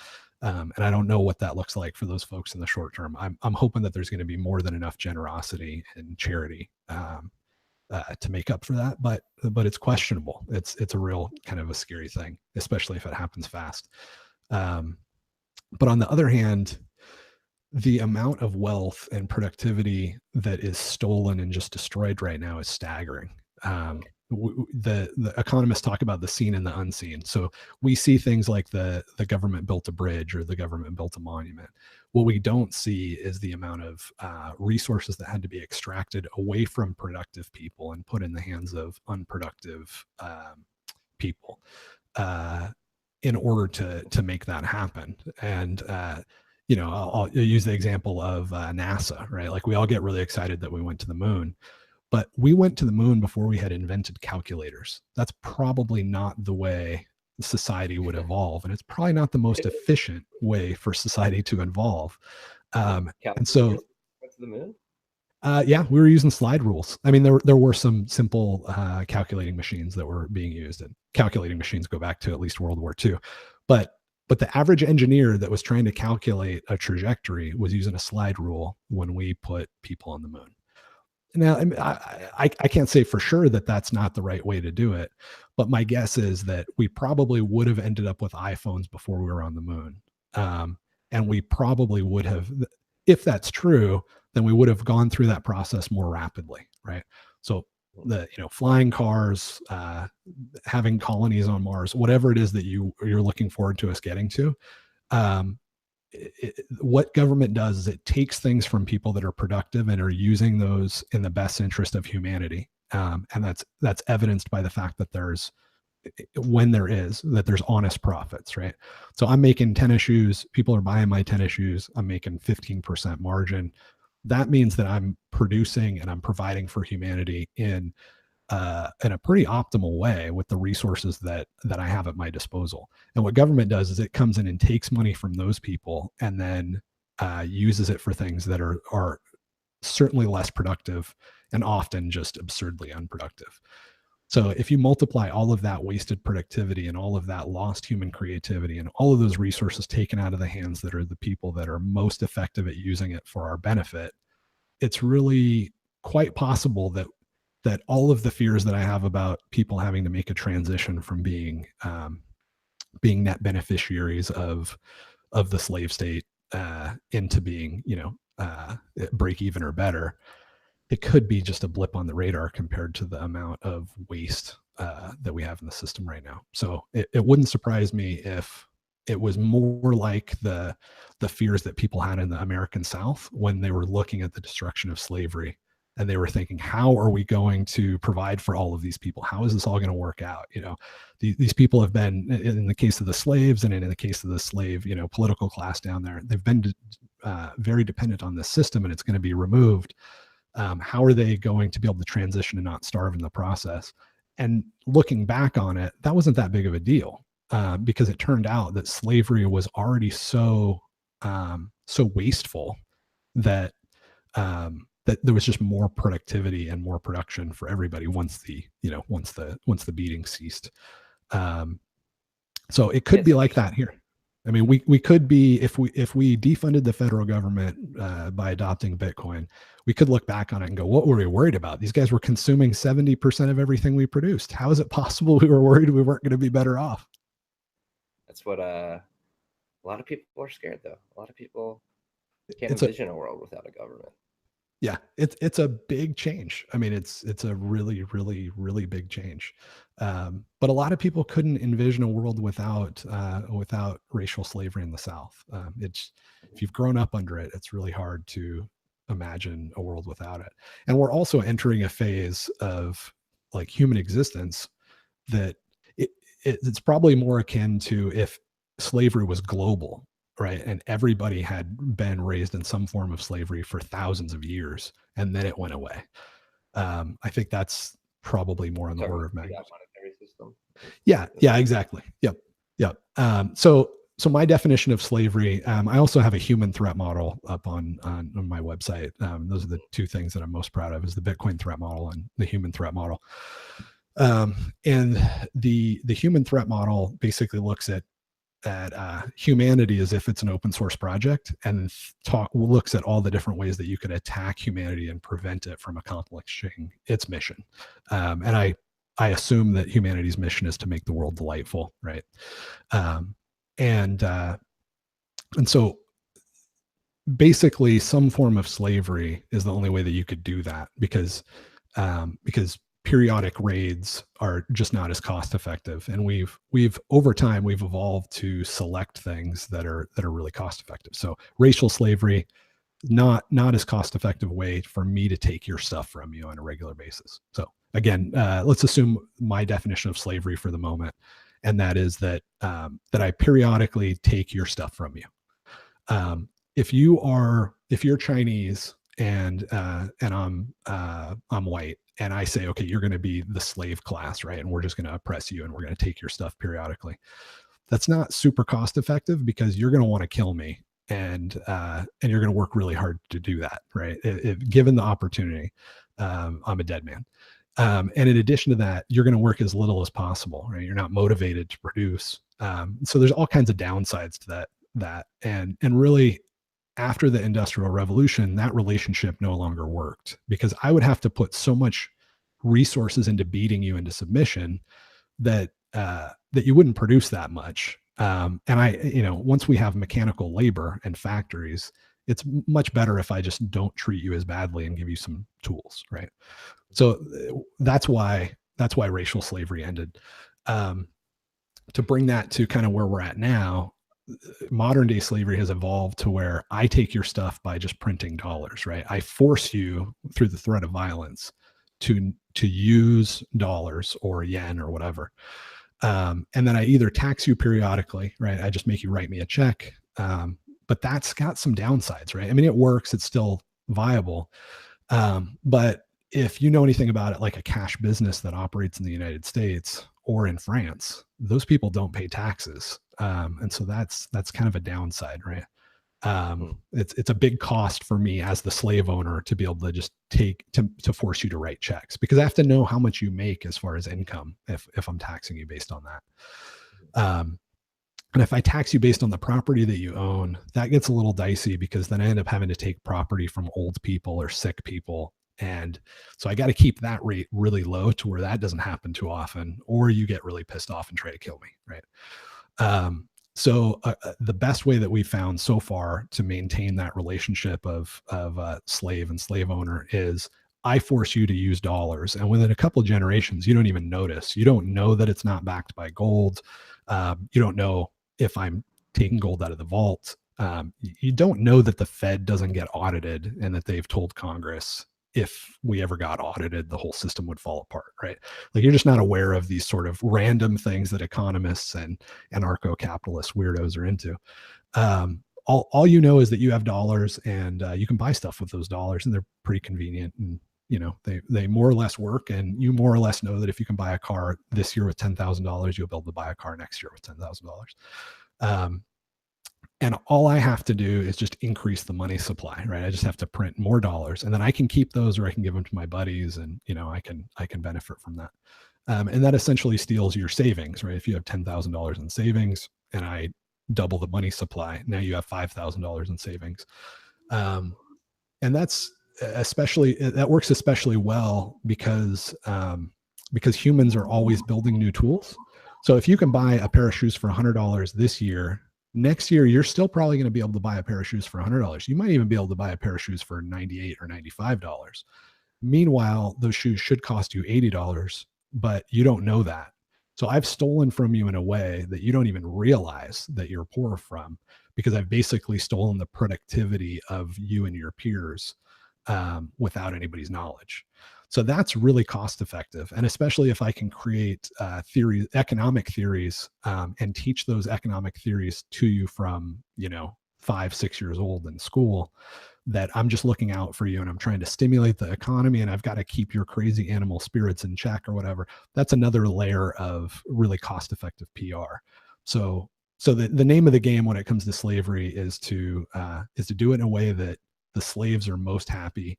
And I don't know what that looks like for those folks in the short term. I'm hoping that there's going to be more than enough generosity and charity to make up for that, but it's questionable. It's a real kind of a scary thing, especially if it happens fast. But on the other hand, the amount of wealth and productivity that is stolen and just destroyed right now is staggering. The economists talk about the seen and the unseen. So we see things like the government built a bridge or the government built a monument. What we don't see is the amount of resources that had to be extracted away from productive people and put in the hands of unproductive people in order to make that happen. And I'll use the example of NASA, right? Like we all get really excited that we went to the moon, but we went to the moon before we had invented calculators. That's probably not the way society would evolve, and it's probably not the most efficient way for society to evolve. And so, went to the moon. Yeah, we were using slide rules. I mean, there were some simple calculating machines that were being used, and calculating machines go back to at least World War II. But the average engineer that was trying to calculate a trajectory was using a slide rule when we put people on the moon. Now, I can't say for sure that that's not the right way to do it, but my guess is that we probably would have ended up with iPhones before we were on the moon. And we probably would have, if that's true, then we would have gone through that process more rapidly, right? So the flying cars, having colonies on Mars, whatever it is that you're looking forward to us getting to, what government does is it takes things from people that are productive and are using those in the best interest of humanity, and that's evidenced by the fact that there's honest profits, right? So I'm making tennis shoes, people are buying my tennis shoes, I'm making 15% margin. That means that I'm producing and I'm providing for humanity in in a pretty optimal way with the resources that I have at my disposal. And what government does is it comes in and takes money from those people and then uses it for things that are certainly less productive and often just absurdly unproductive. So if you multiply all of that wasted productivity and all of that lost human creativity and all of those resources taken out of the hands that are the people that are most effective at using it for our benefit, it's really quite possible that all of the fears that I have about people having to make a transition from being net beneficiaries of the slave state into being, break even or better, it could be just a blip on the radar compared to the amount of waste that we have in the system right now. So it wouldn't surprise me if it was more like the fears that people had in the American South when they were looking at the destruction of slavery, and they were thinking, how are we going to provide for all of these people? How is this all going to work out? These people have been, in the case of the slaves and in the case of the slave, political class down there, they've been very dependent on this system, and it's going to be removed. How are they going to be able to transition and not starve in the process? And looking back on it, that wasn't that big of a deal because it turned out that slavery was already so wasteful that that there was just more productivity and more production for everybody once the beating ceased. So it could be like that here. I mean, we could be, if we defunded the federal government by adopting Bitcoin, we could look back on it and go, what were we worried about? These guys were consuming 70% of everything we produced. How is it possible we were worried we weren't going to be better off? That's what a lot of people are scared, though. A lot of people can't envision a world without a government. Yeah, it's a big change. I mean, it's a really, really, really big change. But a lot of people couldn't envision a world without racial slavery in the South. If you've grown up under it, it's really hard to imagine a world without it. And we're also entering a phase of like human existence that it's probably more akin to if slavery was global. Right. And everybody had been raised in some form of slavery for thousands of years, and then it went away. I think that's probably more on the order of magnitude. Monetary system. Yeah, exactly. Yep. So my definition of slavery, I also have a human threat model up on my website. Those are the two things that I'm most proud of, is the Bitcoin threat model and the human threat model. And the human threat model basically looks at humanity as if it's an open source project, and looks at all the different ways that you could attack humanity and prevent it from accomplishing its mission. And I assume that humanity's mission is to make the world delightful, right? And so basically some form of slavery is the only way that you could do that, because periodic raids are just not as cost effective, and we've over time we've evolved to select things that are really cost effective. So racial slavery, not as cost effective way for me to take your stuff from you on a regular basis. So again, let's assume my definition of slavery for the moment, and that is that I periodically take your stuff from you. If you're Chinese and I'm white, and I say, okay, you're going to be the slave class, right? And we're just going to oppress you, and we're going to take your stuff periodically. That's not super cost effective, because you're going to want to kill me, and you're going to work really hard to do that, right? Given the opportunity, I'm a dead man. And in addition to that, you're going to work as little as possible, right? You're not motivated to produce. So there's all kinds of downsides to that, and really, after the Industrial Revolution, that relationship no longer worked, because I would have to put so much resources into beating you into submission that you wouldn't produce that much. And once we have mechanical labor and factories, it's much better if I just don't treat you as badly and give you some tools, right? So that's why racial slavery ended. To bring that to kind of where we're at now, modern day slavery has evolved to where I take your stuff by just printing dollars, right? I force you through the threat of violence to use dollars or yen or whatever. And then I either tax you periodically, right? I just make you write me a check. But that's got some downsides, right? I mean, it works, it's still viable. But if you know anything about it, like a cash business that operates in the United States or in France, those people don't pay taxes, and so that's kind of a downside, right? Hmm. It's a big cost for me as the slave owner to be able to just take to force you to write checks, because I have to know how much you make as far as income if I'm taxing you based on that. And if I tax you based on the property that you own, that gets a little dicey, because then I end up having to take property from old people or sick people. And so I got to keep that rate really low to where that doesn't happen too often, or you get really pissed off and try to kill me, right? The best way that we found so far to maintain that relationship of slave and slave owner is I force you to use dollars, and within a couple of generations, you don't even notice. You don't know that it's not backed by gold. You don't know if I'm taking gold out of the vault. You don't know that the Fed doesn't get audited, and that they've told Congress if we ever got audited, the whole system would fall apart, right? Like, you're just not aware of these sort of random things that economists and anarcho-capitalist weirdos are into. All you know is that you have dollars, and you can buy stuff with those dollars, and they're pretty convenient, and they more or less work, and you more or less know that if you can buy a car this year with $10,000, you'll be able to buy a car next year with $10,000. Um, and all I have to do is just increase the money supply, right? I just have to print more dollars, and then I can keep those, or I can give them to my buddies, and I can benefit from that. And that essentially steals your savings, right? If you have $10,000 in savings, and I double the money supply, now you have $5,000 in savings. And that works especially well because humans are always building new tools. So if you can buy a pair of shoes for $100 this year, next year you're still probably going to be able to buy a pair of shoes for $100. You might even be able to buy a pair of shoes for $98 or $95. Meanwhile, those shoes should cost you $80, but you don't know that. So I've stolen from you in a way that you don't even realize that you're poor from, because I've basically stolen the productivity of you and your peers, without anybody's knowledge. So that's really cost effective. And especially if I can create economic theories, and teach those economic theories to you from, 5, 6 years old in school, that I'm just looking out for you and I'm trying to stimulate the economy, and I've got to keep your crazy animal spirits in check or whatever. That's another layer of really cost effective PR. So the name of the game when it comes to slavery is to do it in a way that the slaves are most happy.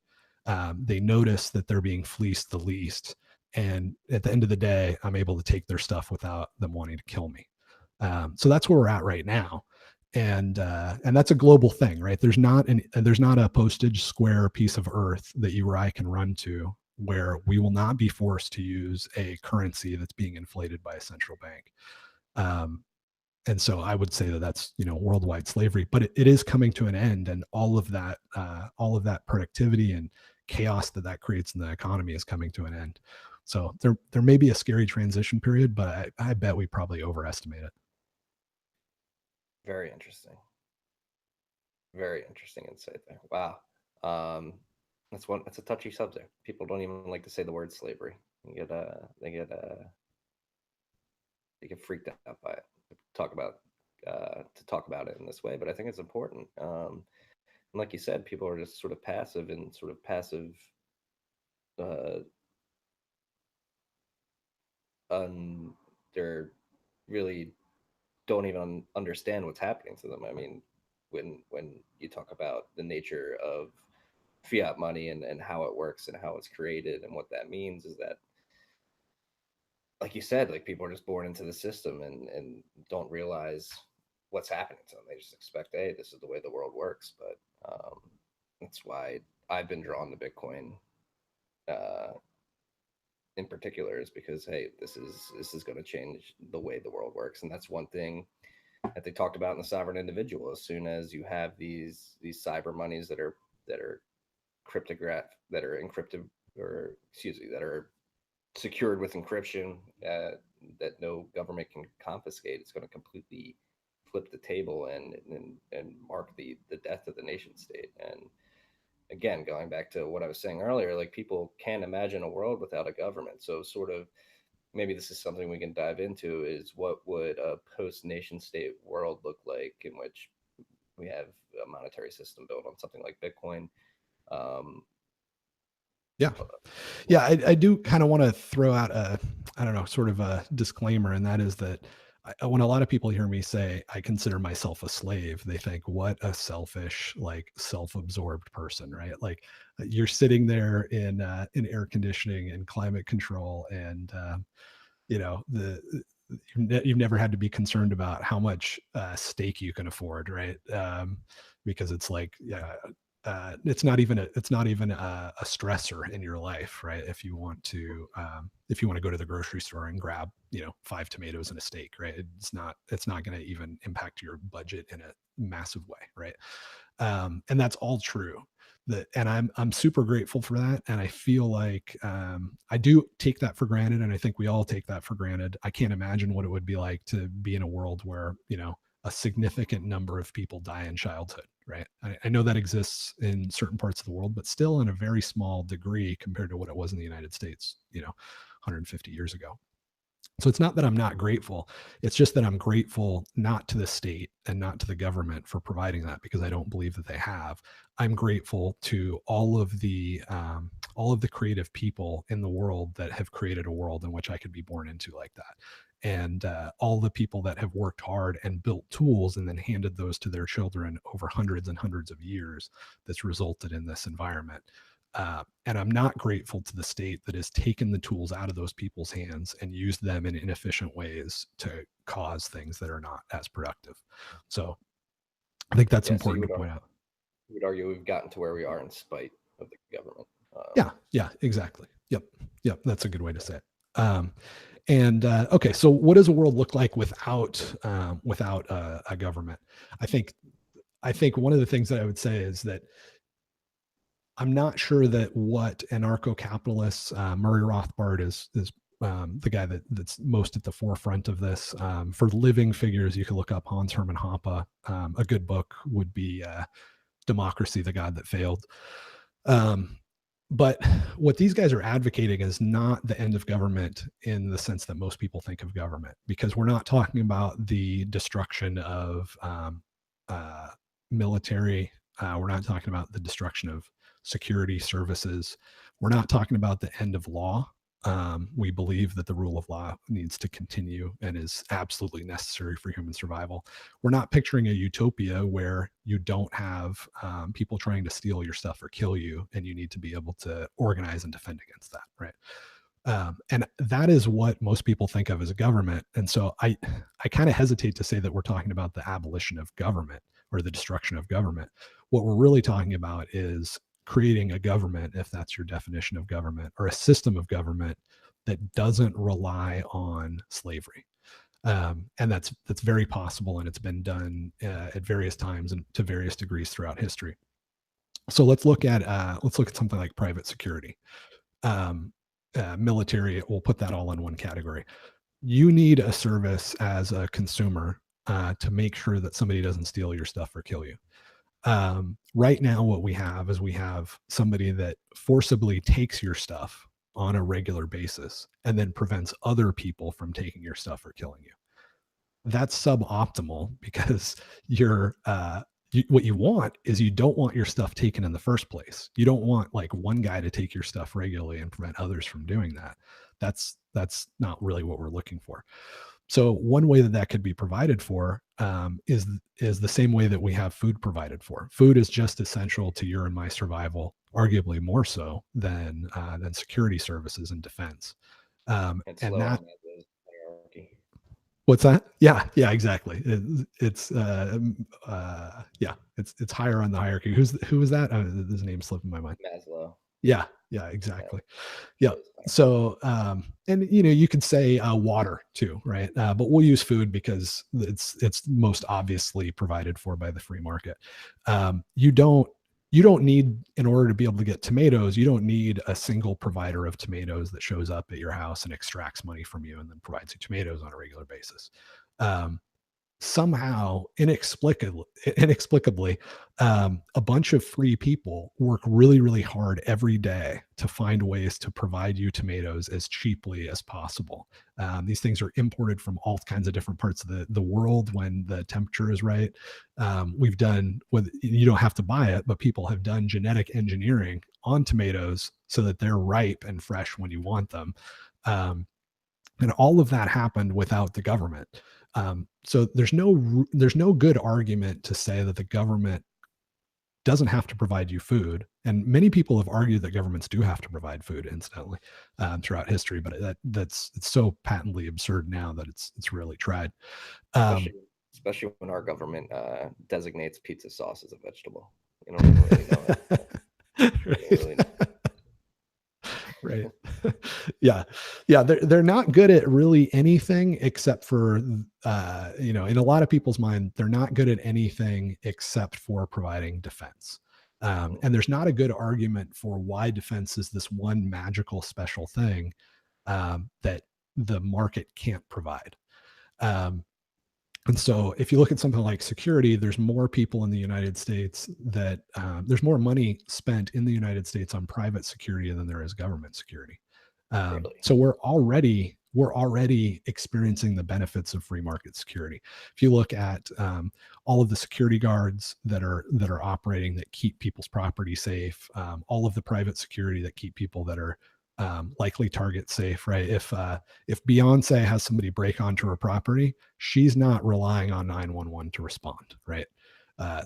They notice that they're being fleeced the least, and at the end of the day, I'm able to take their stuff without them wanting to kill me. So that's where we're at right now, and that's a global thing, right? There's not a postage square piece of earth that you or I can run to where we will not be forced to use a currency that's being inflated by a central bank. Um, and so I would say that that's worldwide slavery, but it is coming to an end, and all of that productivity and chaos that creates in the economy is coming to an end. So there may be a scary transition period, but I bet we probably overestimate it. Very interesting. Very interesting insight there. Wow. Um, that's a touchy subject. People don't even like to say the word slavery. They get freaked out by it. Talk about to talk about it in this way, but I think it's important. And like you said, people are just sort of passive and sort of passive. Uh, they're really don't even understand what's happening to them. I mean, when you talk about the nature of fiat money and how it works and how it's created and what that means, is that, like you said, like people are just born into the system and don't realize what's happening to them. They just expect, hey, this is the way the world works. But that's why I've been drawn to Bitcoin, uh, in particular, is because, hey, this is going to change the way the world works. And that's one thing that they talked about in the sovereign individual. As soon as you have these cyber monies that are cryptograph that are encrypted, or excuse me, that are secured with encryption, that no government can confiscate, it's going to completely flip the table and mark the death of the nation state. And again, going back to what I was saying earlier, like people can't imagine a world without a government. So sort of maybe this is something we can dive into, is what would a post nation state world look like, in which we have a monetary system built on something like Bitcoin. Um, Yeah. Yeah. I do kind of want to throw out a, I don't know, sort of a disclaimer. And that is that when a lot of people hear me say, I consider myself a slave, they think, what a selfish, like self-absorbed person, right? Like you're sitting there in air conditioning and climate control and, you know, you've never had to be concerned about how much steak you can afford, right? Because it's like, yeah, it's not even a stressor in your life, right? If you want to go to the grocery store and grab, you know, 5 tomatoes and a steak, right? It's not going to even impact your budget in a massive way, right? And that's all true. And I'm super grateful for that, and I feel like I do take that for granted, and I think we all take that for granted. I can't imagine what it would be like to be in a world where, you know, a significant number of people die in childhood, right? I know that exists in certain parts of the world, but still in a very small degree compared to what it was in the United States, you know, 150 years ago. So it's not that I'm not grateful. It's just that I'm grateful not to the state and not to the government for providing that, because I don't believe that they have. I'm grateful to all of the creative people in the world that have created a world in which I could be born into like that. And all the people that have worked hard and built tools and then handed those to their children over hundreds and hundreds of years that's resulted in this environment. And I'm not grateful to the state that has taken the tools out of those people's hands and used them in inefficient ways to cause things that are not as productive. So I think that's important to point out. You would argue we've gotten to where we are in spite of the government. Yeah, exactly. Yep. That's a good way to say it. Okay, so what does a world look like without a government? I think one of the things that I would say is that I'm not sure that what anarcho-capitalists, Murray Rothbard is the guy that's most at the forefront of this. For living figures, you can look up Hans Hermann Hoppe. A good book would be Democracy, the God That Failed. But what these guys are advocating is not the end of government in the sense that most people think of government, because we're not talking about the destruction of military. We're not talking about the destruction of security services. We're not talking about the end of law. We believe that the rule of law needs to continue and is absolutely necessary for human survival. We're not picturing a utopia where you don't have people trying to steal your stuff or kill you, and you need to be able to organize and defend against that, right? And that is what most people think of as a government. And so I kind of hesitate to say that we're talking about the abolition of government or the destruction of government. What we're really talking about is creating a government, if that's your definition of government, or a system of government that doesn't rely on slavery. And that's very possible, and it's been done at various times and to various degrees throughout history. So let's look at something like private security, military. We'll put that all in one category. You need a service as a consumer to make sure that somebody doesn't steal your stuff or kill you. Right now, what we have is we have somebody that forcibly takes your stuff on a regular basis and then prevents other people from taking your stuff or killing you. That's suboptimal, because what you want is, you don't want your stuff taken in the first place. You don't want like one guy to take your stuff regularly and prevent others from doing that. That's not really what we're looking for. So one way that could be provided for is the same way that we have food provided for. Food is just essential to your and my survival, arguably more so than security services and defense. And that. What's that? Yeah, exactly. It's higher on the hierarchy. Who is that? His name's slipping my mind. Maslow. Yeah, exactly. Yeah. So, and you could say water too, right? But we'll use food because it's most obviously provided for by the free market. You don't need, in order to be able to get tomatoes, you don't need a single provider of tomatoes that shows up at your house and extracts money from you and then provides you tomatoes on a regular basis. somehow inexplicably, a bunch of free people work really, really hard every day to find ways to provide you tomatoes as cheaply as possible. These things are imported from all kinds of different parts of the world when the temperature is right. We've done, you don't have to buy it, but people have done genetic engineering on tomatoes so that they're ripe and fresh when you want them. And all of that happened without the government. So there's no good argument to say that the government doesn't have to provide you food. And many people have argued that governments do have to provide food, incidentally, throughout history. But it's so patently absurd now that it's really tried. Especially when our government designates pizza sauce as a vegetable. You don't even really know it. Right. Yeah. They're not good at really anything except for, in a lot of people's mind, they're not good at anything except for providing defense. And there's not a good argument for why defense is this one magical special thing that the market can't provide. And so if you look at something like security, there's more people in the United States that there's more money spent in the United States on private security than there is government security. Really? So we're already experiencing the benefits of free market security. If you look at all of the security guards that are operating, that keep people's property safe, all of the private security that keep people that are likely target safe, right? If Beyonce has somebody break onto her property, she's not relying on 911 to respond, right?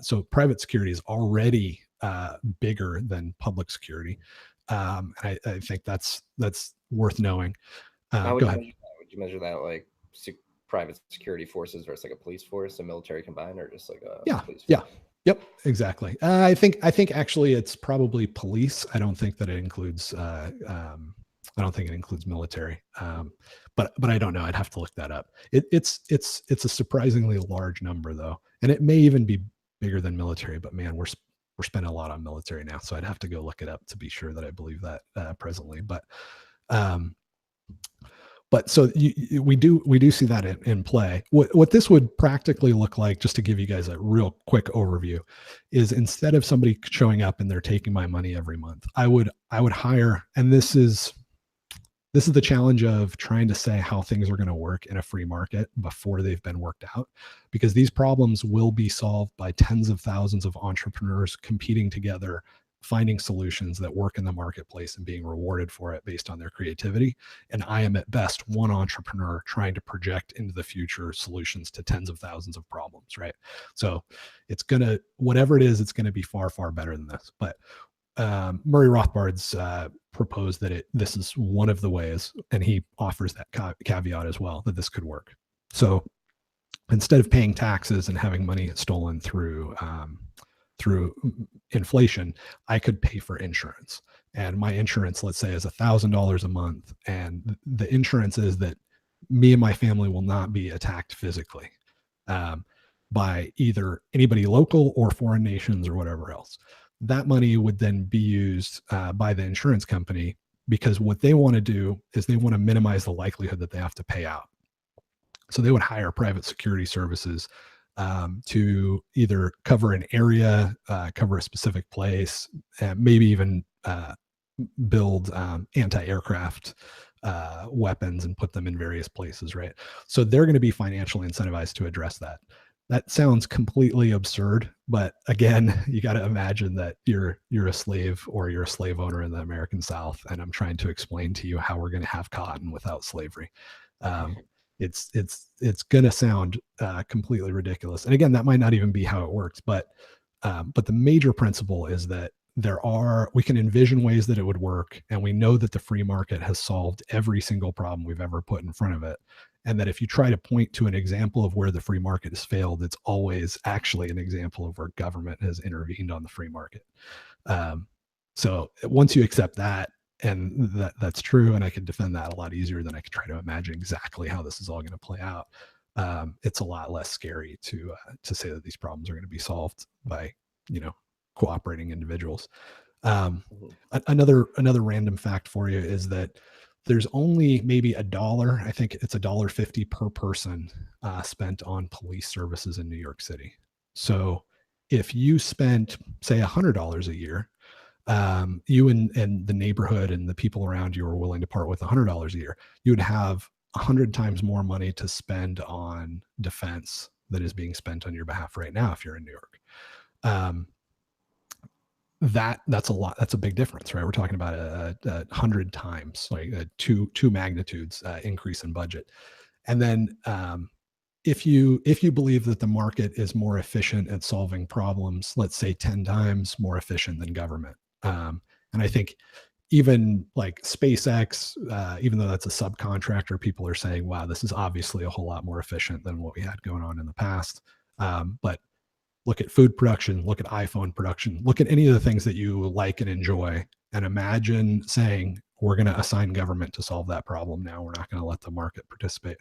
So private security is already bigger than public security. I think that's worth knowing. Go ahead. Would you measure that like private security forces versus like a police force, a military combined, or just like a police force? Yeah. Yep, exactly. I think actually it's probably police. I don't think that it includes. I don't think it includes military. But I don't know. I'd have to look that up. It's a surprisingly large number though, and it may even be bigger than military. But man, we're spending a lot on military now, so I'd have to go look it up to be sure that I believe that presently. But so we do see that in play. What this would practically look like, just to give you guys a real quick overview, is instead of somebody showing up and they're taking my money every month, I would hire, and this is the challenge of trying to say how things are going to work in a free market before they've been worked out, because these problems will be solved by tens of thousands of entrepreneurs competing together, finding solutions that work in the marketplace and being rewarded for it based on their creativity. And I am at best one entrepreneur trying to project into the future solutions to tens of thousands of problems, right? So it's whatever it is, it's going to be far, far better than this. But Murray Rothbard's proposed that this is one of the ways, and he offers that caveat as well, that this could work. So instead of paying taxes and having money stolen through inflation, I could pay for insurance. And my insurance, let's say, is $1,000 a month. And the insurance is that me and my family will not be attacked physically by either anybody local or foreign nations or whatever else. That money would then be used by the insurance company, because what they want to do is they want to minimize the likelihood that they have to pay out. So they would hire private security services to either cover an area, cover a specific place, maybe even build anti-aircraft weapons and put them in various places, right? So they're going to be financially incentivized to address that. That sounds completely absurd, but again, you got to imagine that you're a slave or you're a slave owner in the American South, and I'm trying to explain to you how we're going to have cotton without slavery. It's going to sound completely ridiculous. And again, that might not even be how it works, but the major principle is that we can envision ways that it would work. And we know that the free market has solved every single problem we've ever put in front of it. And that if you try to point to an example of where the free market has failed, it's always actually an example of where government has intervened on the free market. So once you accept that, and that's true, and I can defend that a lot easier than I can try to imagine exactly how this is all going to play out. It's a lot less scary to say that these problems are going to be solved by cooperating individuals. Another random fact for you is that there's only maybe $1. I think it's $1.50 per person spent on police services in New York City. So if you spent, say, $100 a year, you and the neighborhood and the people around you are willing to part with $100 a year, you would have 100 times more money to spend on defense that is being spent on your behalf right now if you're in New York. That's a lot. That's a big difference, right? We're talking about a 100 times, like two magnitudes increase in budget. And then if you believe that the market is more efficient at solving problems, let's say 10 times more efficient than government, and I think even like SpaceX, even though that's a subcontractor, people are saying, wow, this is obviously a whole lot more efficient than what we had going on in the past. But look at food production, look at iPhone production, look at any of the things that you like and enjoy, and imagine saying, we're going to assign government to solve that problem now. We're not going to let the market participate.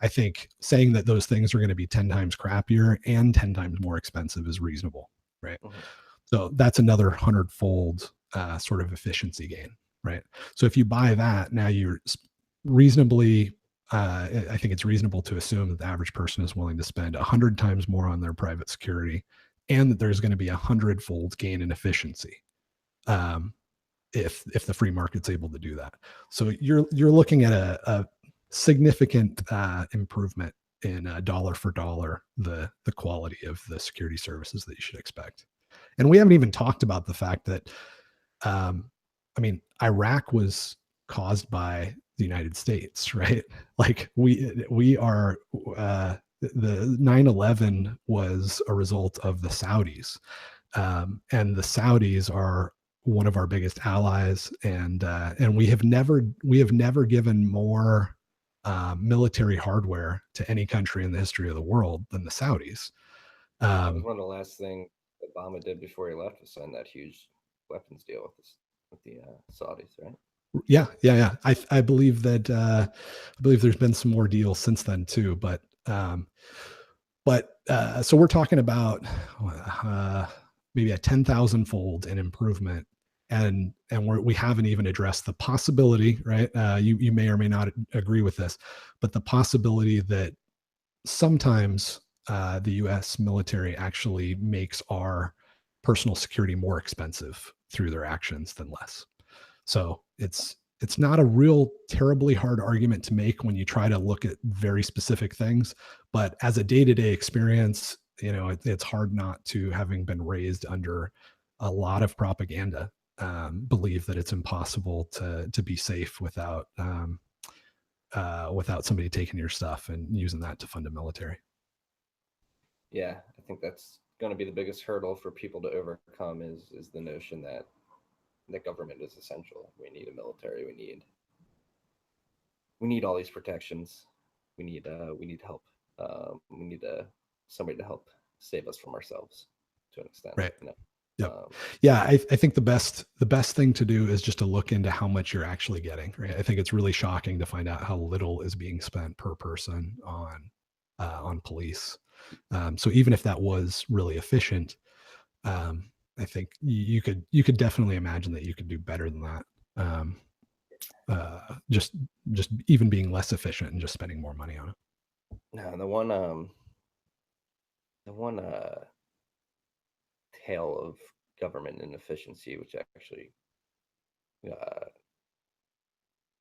I think saying that those things are going to be 10 times crappier and 10 times more expensive is reasonable, right? Mm-hmm. So that's another 100-fold sort of efficiency gain, right? So if you buy that, now you're reasonably, I think it's reasonable to assume that the average person is willing to spend 100 times more on their private security, and that there's going to be 100-fold gain in efficiency if the free market's able to do that. So you're looking at a significant improvement in dollar for dollar the quality of the security services that you should expect. And we haven't even talked about the fact that, I mean, Iraq was caused by the United States, right? Like we are, the 9/11 was a result of the Saudis. And the Saudis are one of our biggest allies. And we have never given more military hardware to any country in the history of the world than the Saudis. That was one of the last things Obama did before he left, was sign that huge weapons deal with the Saudis, right? Yeah. I believe that there's been some more deals since then too, but so we're talking about maybe a 10,000-fold in improvement, and we haven't even addressed the possibility, right? You may or may not agree with this, but the possibility that sometimes the U.S. military actually makes our personal security more expensive through their actions than less. So it's not a real terribly hard argument to make when you try to look at very specific things, but as a day-to-day experience, it's hard not to, having been raised under a lot of propaganda, believe that it's impossible to be safe without somebody taking your stuff and using that to fund a military. Yeah, I think that's going to be the biggest hurdle for people to overcome is the notion that the government is essential. We need a military. We need all these protections. We need help. We need somebody to help save us from ourselves to an extent. Right. Yep. Yeah, I think the best thing to do is just to look into how much you're actually getting. Right. I think it's really shocking to find out how little is being spent per person on police. So even if that was really efficient, I think you could definitely imagine that you could do better than that. Just even being less efficient and just spending more money on it. No, the one tale of government inefficiency, which actually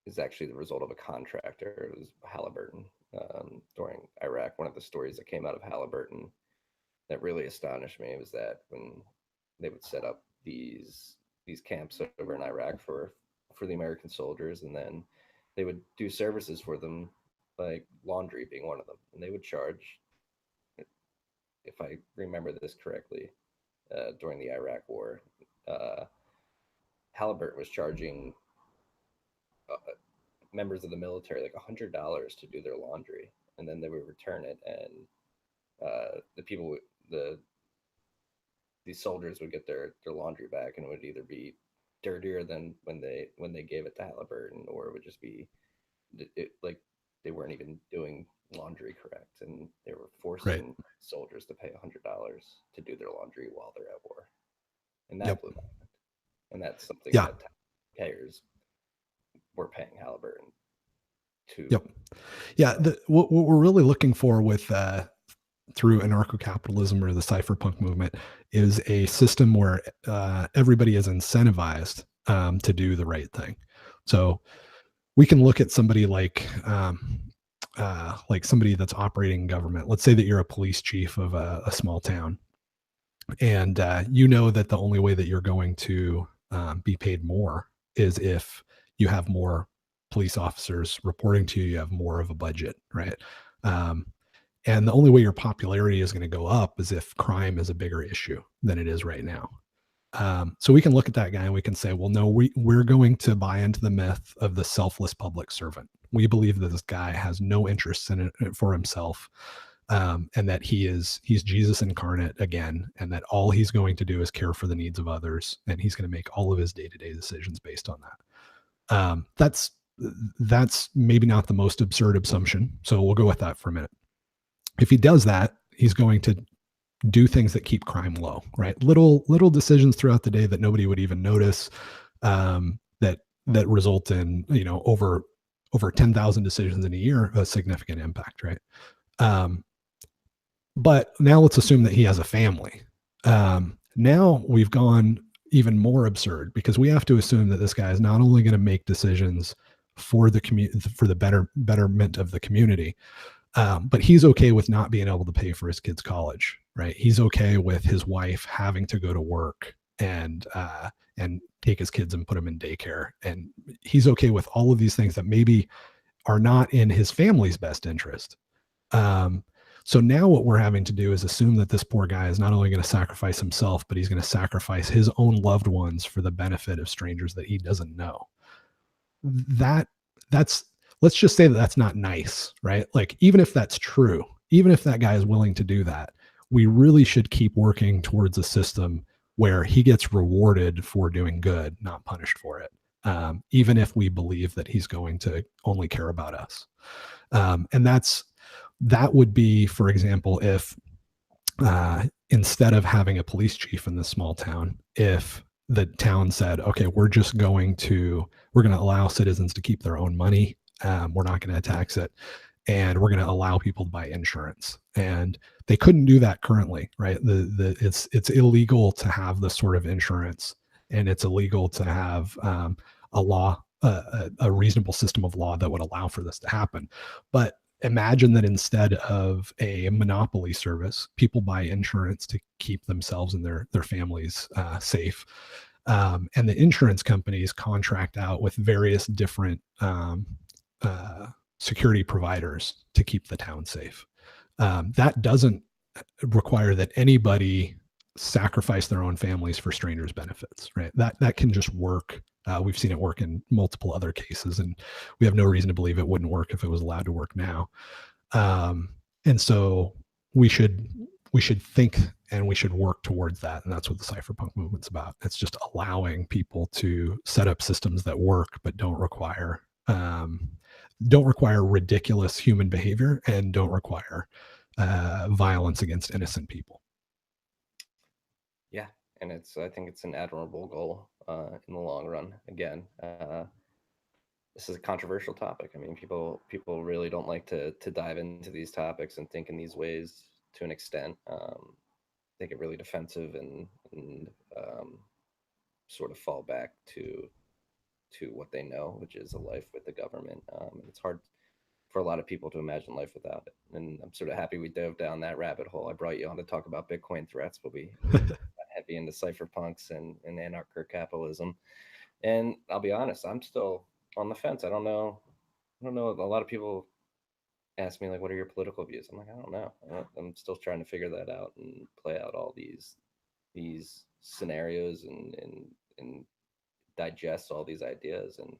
is actually the result of a contractor. It was Halliburton during Iraq. One of the stories that came out of Halliburton that really astonished me was that when they would set up these camps over in Iraq for the American soldiers, and then they would do services for them, like laundry being one of them, and they would charge, if I remember this correctly, during the Iraq War, Halliburton was charging members of the military like $100 to do their laundry, and then they would return it, and these soldiers would get their laundry back, and it would either be dirtier than when they gave it to Halliburton, or it would just be like they weren't even doing laundry correct, and they were forcing soldiers to pay $100 to do their laundry while they're at war, and that blew my mind. And that's something that taxpayers we're paying Halliburton to. Yep. Yeah. What we're really looking for with through anarcho-capitalism or the cypherpunk movement is a system where everybody is incentivized to do the right thing. So we can look at somebody like somebody that's operating government. Let's say that you're a police chief of a small town, and you know that the only way that you're going to be paid more is if you have more police officers reporting to you, you have more of a budget, right? Um, and the only way your popularity is going to go up is if crime is a bigger issue than it is right now. So we can look at that guy and we can say, well, no, we're going to buy into the myth of the selfless public servant. We believe that this guy has no interest in it for himself, and that he's Jesus incarnate again, and that all he's going to do is care for the needs of others, and he's going to make all of his day-to-day decisions based on that. That's maybe not the most absurd assumption, so we'll go with that for a minute. If he does that, he's going to do things that keep crime low, right? Little decisions throughout the day that nobody would even notice, that result in over 10,000 decisions in a year, a significant impact, right? But now let's assume that he has a family. Now we've gone even more absurd, because we have to assume that this guy is not only going to make decisions for the community, for the betterment of the community, but he's okay with not being able to pay for his kids' college, right? He's okay with his wife having to go to work and take his kids and put them in daycare, and he's okay with all of these things that maybe are not in his family's best interest. So now what we're having to do is assume that this poor guy is not only going to sacrifice himself, but he's going to sacrifice his own loved ones for the benefit of strangers that he doesn't know. That's let's just say that that's not nice, right? Like, even if that's true, even if that guy is willing to do that, we really should keep working towards a system where he gets rewarded for doing good, not punished for it. Even if we believe that he's going to only care about us. And that would be, for example, if instead of having a police chief in this small town, if the town said, okay, we're going to allow citizens to keep their own money. We're not going to tax it, and we're going to allow people to buy insurance. And they couldn't do that currently, right? It's illegal to have this sort of insurance, and it's illegal to have a reasonable system of law that would allow for this to happen. But imagine that instead of a monopoly service, people buy insurance to keep themselves and their families safe. And the insurance companies contract out with various different security providers to keep the town safe. That doesn't require that anybody sacrifice their own families for strangers' benefits, right? That can just work. We've seen it work in multiple other cases, and we have no reason to believe it wouldn't work if it was allowed to work now. And so we should think and we should work towards that, and that's what the cypherpunk movement's about. It's just allowing people to set up systems that work but don't require ridiculous human behavior, and don't require violence against innocent people. Yeah, and I think it's an admirable goal in the long run. Again, this is a controversial topic. I mean, people really don't like to dive into these topics and think in these ways to an extent. They get really defensive and sort of fall back to what they know, which is a life with the government. And it's hard for a lot of people to imagine life without it. And I'm sort of happy we dove down that rabbit hole. I brought you on to talk about Bitcoin threats, but we got heavy into cypherpunks and anarcho-capitalism. And I'll be honest, I'm still on the fence. I don't know. A lot of people ask me, like, what are your political views? I'm like, I don't know. I'm still trying to figure that out and play out all these scenarios and digest all these ideas. And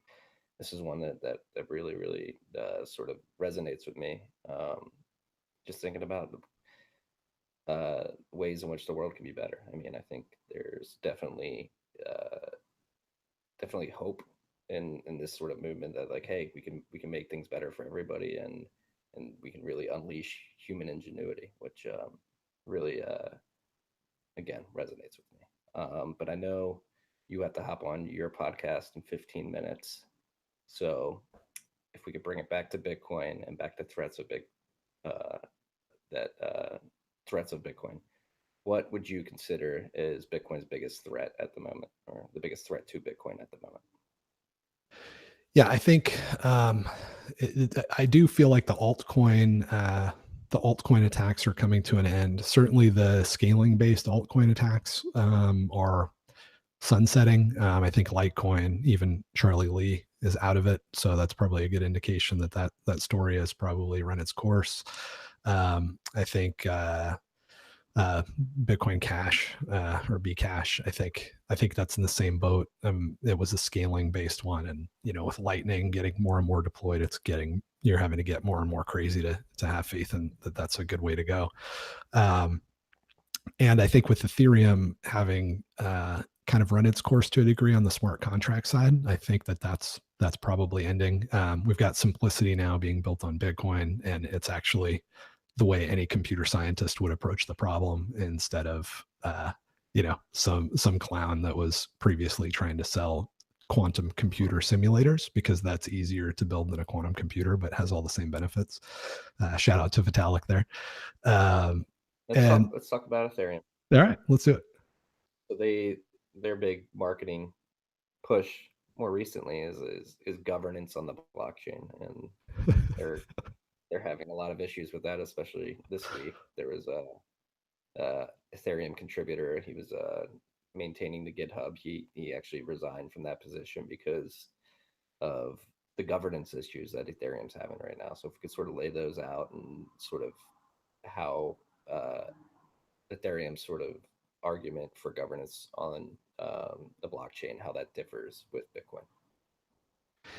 this is one that really sort of resonates with me. Just thinking about ways in which the world can be better. I mean, I think there's definitely hope in this sort of movement that, like, hey, we can make things better for everybody, and we can really unleash human ingenuity, which really again resonates with me. But I know you have to hop on your podcast in 15 minutes. So if we could bring it back to Bitcoin and back to threats of uh, that threats of Bitcoin, what would you consider is Bitcoin's biggest threat at the moment, or the biggest threat to Bitcoin at the moment? Yeah, I think I do feel like the altcoin attacks are coming to an end. Certainly, the scaling based altcoin attacks are sunsetting. I think Litecoin, even Charlie Lee, is out of it, so that's probably a good indication that that story has probably run its course. I think Bitcoin Cash or Bcash. I think that's in the same boat. It was a scaling based one, and with Lightning getting more and more deployed, you're having to get more and more crazy to have faith in that. That's a good way to go. And I think with Ethereum having kind of run its course to a degree on the smart contract side, I think that's probably ending. We've got simplicity now being built on Bitcoin, and it's actually the way any computer scientist would approach the problem instead of some clown that was previously trying to sell quantum computer simulators, because that's easier to build than a quantum computer but has all the same benefits. Shout out to Vitalik there. Let's talk about Ethereum. All right, let's do it. So their big marketing push more recently is governance on the blockchain, and they're having a lot of issues with that, especially this week. There was a Ethereum contributor. He was maintaining the GitHub. He actually resigned from that position because of the governance issues that Ethereum's having right now. So if we could sort of lay those out, and sort of how Ethereum's sort of argument for governance on the blockchain, how that differs with Bitcoin.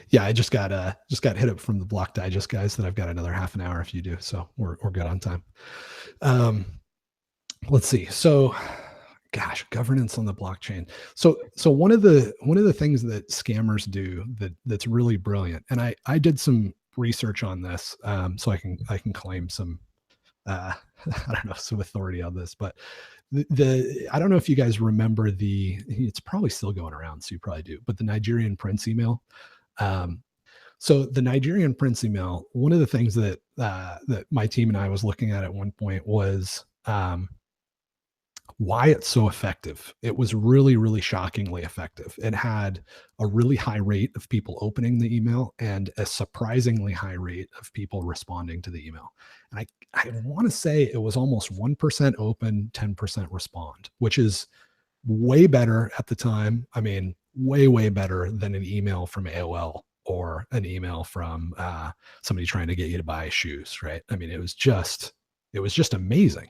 Yeah, I just got hit up from the Block Digest guys that I've got another half an hour if you do, so we're good on time. Let's see. So, gosh, governance on the blockchain. So one of the things that scammers do that's really brilliant, and I did some research on this, so I can claim some I don't know, some authority on this, but I don't know if you guys remember it's probably still going around, so you probably do, but the Nigerian Prince email. So the Nigerian Prince email, one of the things that my team and I was looking at one point was why it's so effective. It was really, really shockingly effective. It had a really high rate of people opening the email and a surprisingly high rate of people responding to the email. And I want to say it was almost 1% open, 10% respond, which is way better at the time. I mean, way, way better than an email from AOL or an email from somebody trying to get you to buy shoes, right? I mean, it was just amazing.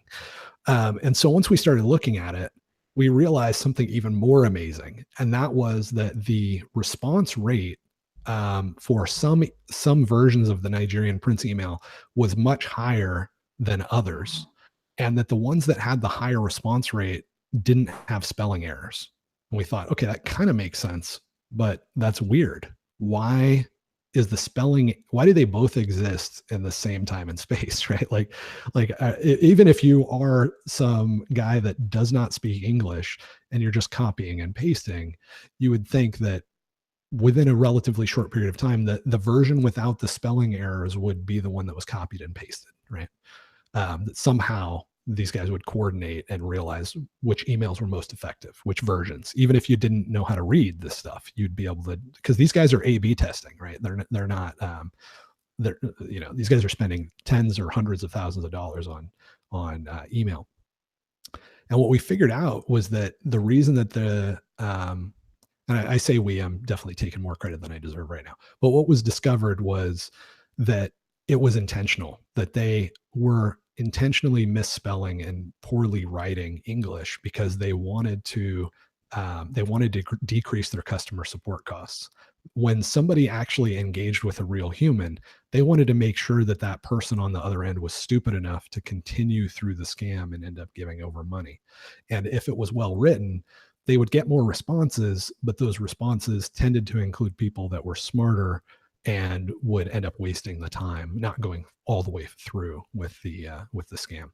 And so once we started looking at it, we realized something even more amazing, and that was that the response rate for some versions of the Nigerian Prince email was much higher than others, and that the ones that had the higher response rate didn't have spelling errors. And we thought, okay, that kind of makes sense, but that's weird. Why do they both exist in the same time and space, right? Even if you are some guy that does not speak English and you're just copying and pasting, you would think that within a relatively short period of time, that the version without the spelling errors would be the one that was copied and pasted, right? That somehow these guys would coordinate and realize which emails were most effective, which versions. Even if you didn't know how to read this stuff, you'd be able to, because these guys are A/B testing, right? They're not these guys are spending tens or hundreds of thousands of dollars on email. And what we figured out was that the reason that and I say I'm definitely taking more credit than I deserve right now, but what was discovered was that it was intentional, that they were intentionally misspelling and poorly writing English because they wanted to decrease their customer support costs. When somebody actually engaged with a real human, they wanted to make sure that that person on the other end was stupid enough to continue through the scam and end up giving over money. And if it was well written, they would get more responses, but those responses tended to include people that were smarter and would end up wasting the time, not going all the way through with the scam.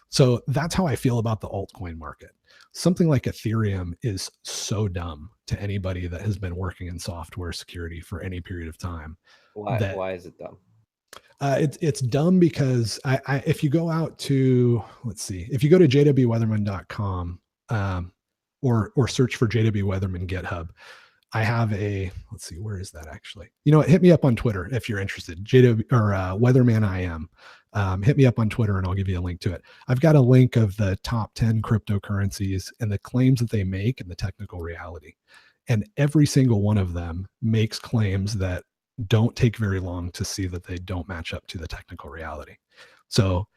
So that's how I feel about the altcoin market. Something like Ethereum is so dumb to anybody that has been working in software security for any period of time. Why is it dumb? It's dumb because if you go out to, let's see, if you go to jwweatherman.com, or search for JW Weatherman GitHub, I have let's see, where is that actually? You know what? Hit me up on Twitter if you're interested. JW or Weatherman IM. Hit me up on Twitter and I'll give you a link to it. I've got a link of the top 10 cryptocurrencies and the claims that they make and the technical reality. And every single one of them makes claims that don't take very long to see that they don't match up to the technical reality. So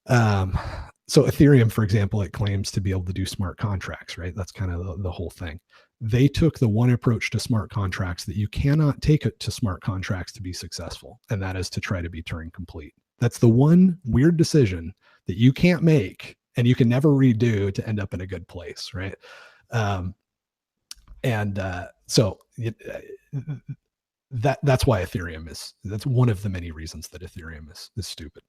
Ethereum, for example, it claims to be able to do smart contracts, right? That's kind of the whole thing. They took the one approach to smart contracts that you cannot take it to smart contracts to be successful, and that is to try to be Turing complete. That's the one weird decision that you can't make and you can never redo to end up in a good place, right? That's why Ethereum that's one of the many reasons that Ethereum is stupid.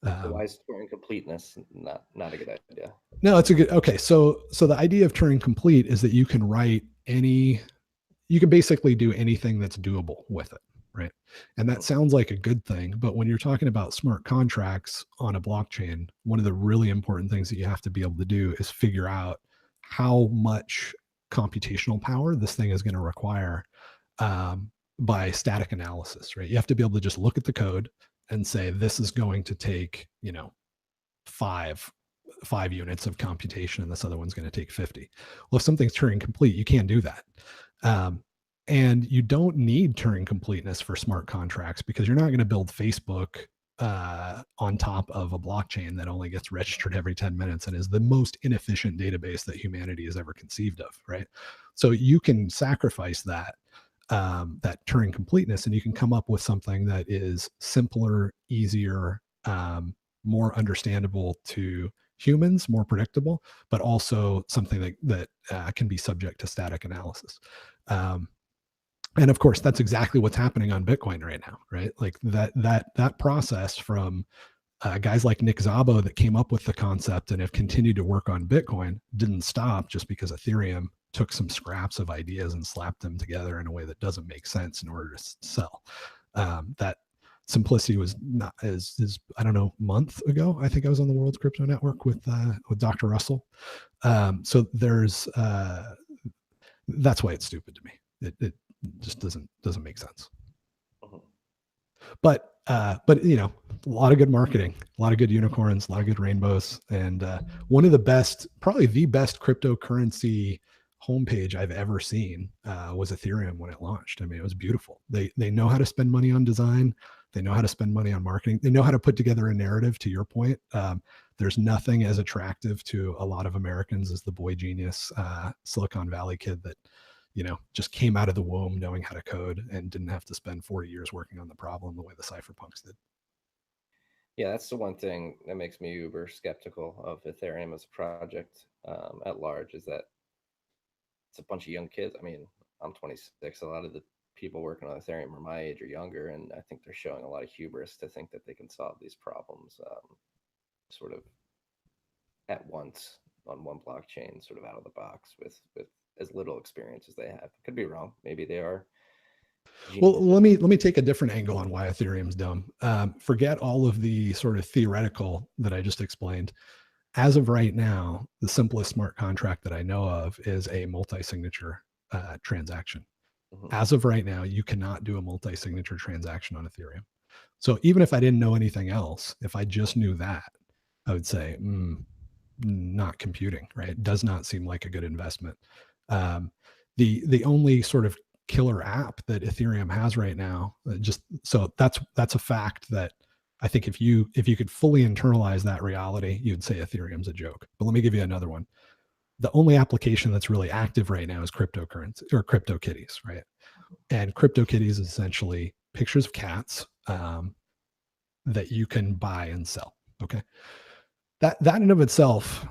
So why is Turing completeness not a good idea? No, it's a good, okay. So the idea of Turing complete is that you can you can basically do anything that's doable with it, right? And that sounds like a good thing, but when you're talking about smart contracts on a blockchain, one of the really important things that you have to be able to do is figure out how much computational power this thing is going to require, by static analysis, right? You have to be able to just look at the code and say, this is going to take, five units of computation and this other one's going to take 50. Well, if something's Turing complete, you can't do that. And you don't need Turing completeness for smart contracts because you're not going to build Facebook on top of a blockchain that only gets registered every 10 minutes and is the most inefficient database that humanity has ever conceived of, right? So you can sacrifice that Turing completeness, and you can come up with something that is simpler, easier, more understandable to humans, more predictable, but also something that can be subject to static analysis. And of course, that's exactly what's happening on Bitcoin right now, right? Like that process from guys like Nick Szabo that came up with the concept and have continued to work on Bitcoin didn't stop just because Ethereum took some scraps of ideas and slapped them together in a way that doesn't make sense in order to sell. That simplicity was not as I don't know, month ago, I think I was on the World's Crypto Network with Dr. Russell. So there's that's why it's stupid to me. It just doesn't make sense. But a lot of good marketing, a lot of good unicorns, a lot of good rainbows, and one of the best, probably the best cryptocurrency homepage I've ever seen was Ethereum when it launched. I mean, it was beautiful. They know how to spend money on design. They know how to spend money on marketing. They know how to put together a narrative. To your point, there's nothing as attractive to a lot of Americans as the boy genius Silicon Valley kid that just came out of the womb knowing how to code and didn't have to spend 40 years working on the problem the way the cypherpunks did. Yeah, that's the one thing that makes me uber skeptical of Ethereum as a project at large, is that it's a bunch of young kids. I mean, I'm 26. A lot of the people working on Ethereum are my age or younger, and I think they're showing a lot of hubris to think that they can solve these problems sort of at once on one blockchain, sort of out of the box with as little experience as they have. Could be wrong. Maybe they are. Well, let me take a different angle on why Ethereum's dumb. Forget all of the sort of theoretical that I just explained. As of right now, the simplest smart contract that I know of is a multi-signature transaction. Mm-hmm. As of right now, you cannot do a multi-signature transaction on Ethereum. So even if I didn't know anything else, if I just knew that, I would say, not computing, right? It does not seem like a good investment. The only sort of killer app that Ethereum has right now, that's a fact that I think if you could fully internalize that reality, you'd say Ethereum's a joke. But let me give you another one. The only application that's really active right now is cryptocurrency or CryptoKitties, right? And CryptoKitties is essentially pictures of cats that you can buy and sell. Okay, that in of itself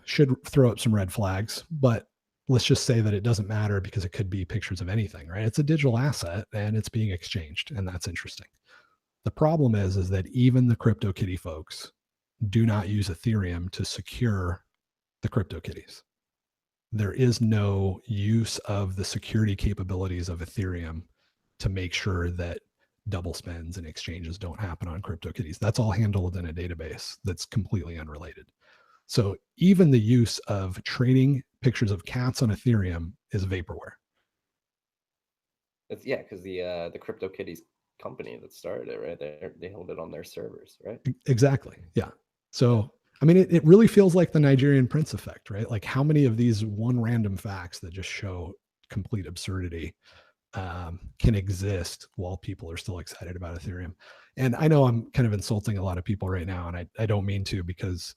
should throw up some red flags, but let's just say that it doesn't matter because it could be pictures of anything, right? It's a digital asset and it's being exchanged, and that's interesting. The problem is that even the CryptoKitty folks do not use Ethereum to secure the CryptoKitties. there is no use of the security capabilities of Ethereum to make sure that double spends and exchanges don't happen on CryptoKitties. That's all handled in a database that's completely unrelated. So even the use of trading pictures of cats on Ethereum is vaporware. Yeah, because the CryptoKitties company that started it, right? They hold it on their servers, right? Exactly. Yeah. So I mean, it really feels like the Nigerian Prince effect, right? Like how many of these one random facts that just show complete absurdity can exist while people are still excited about Ethereum. And I know I'm kind of insulting a lot of people right now, and I don't mean to because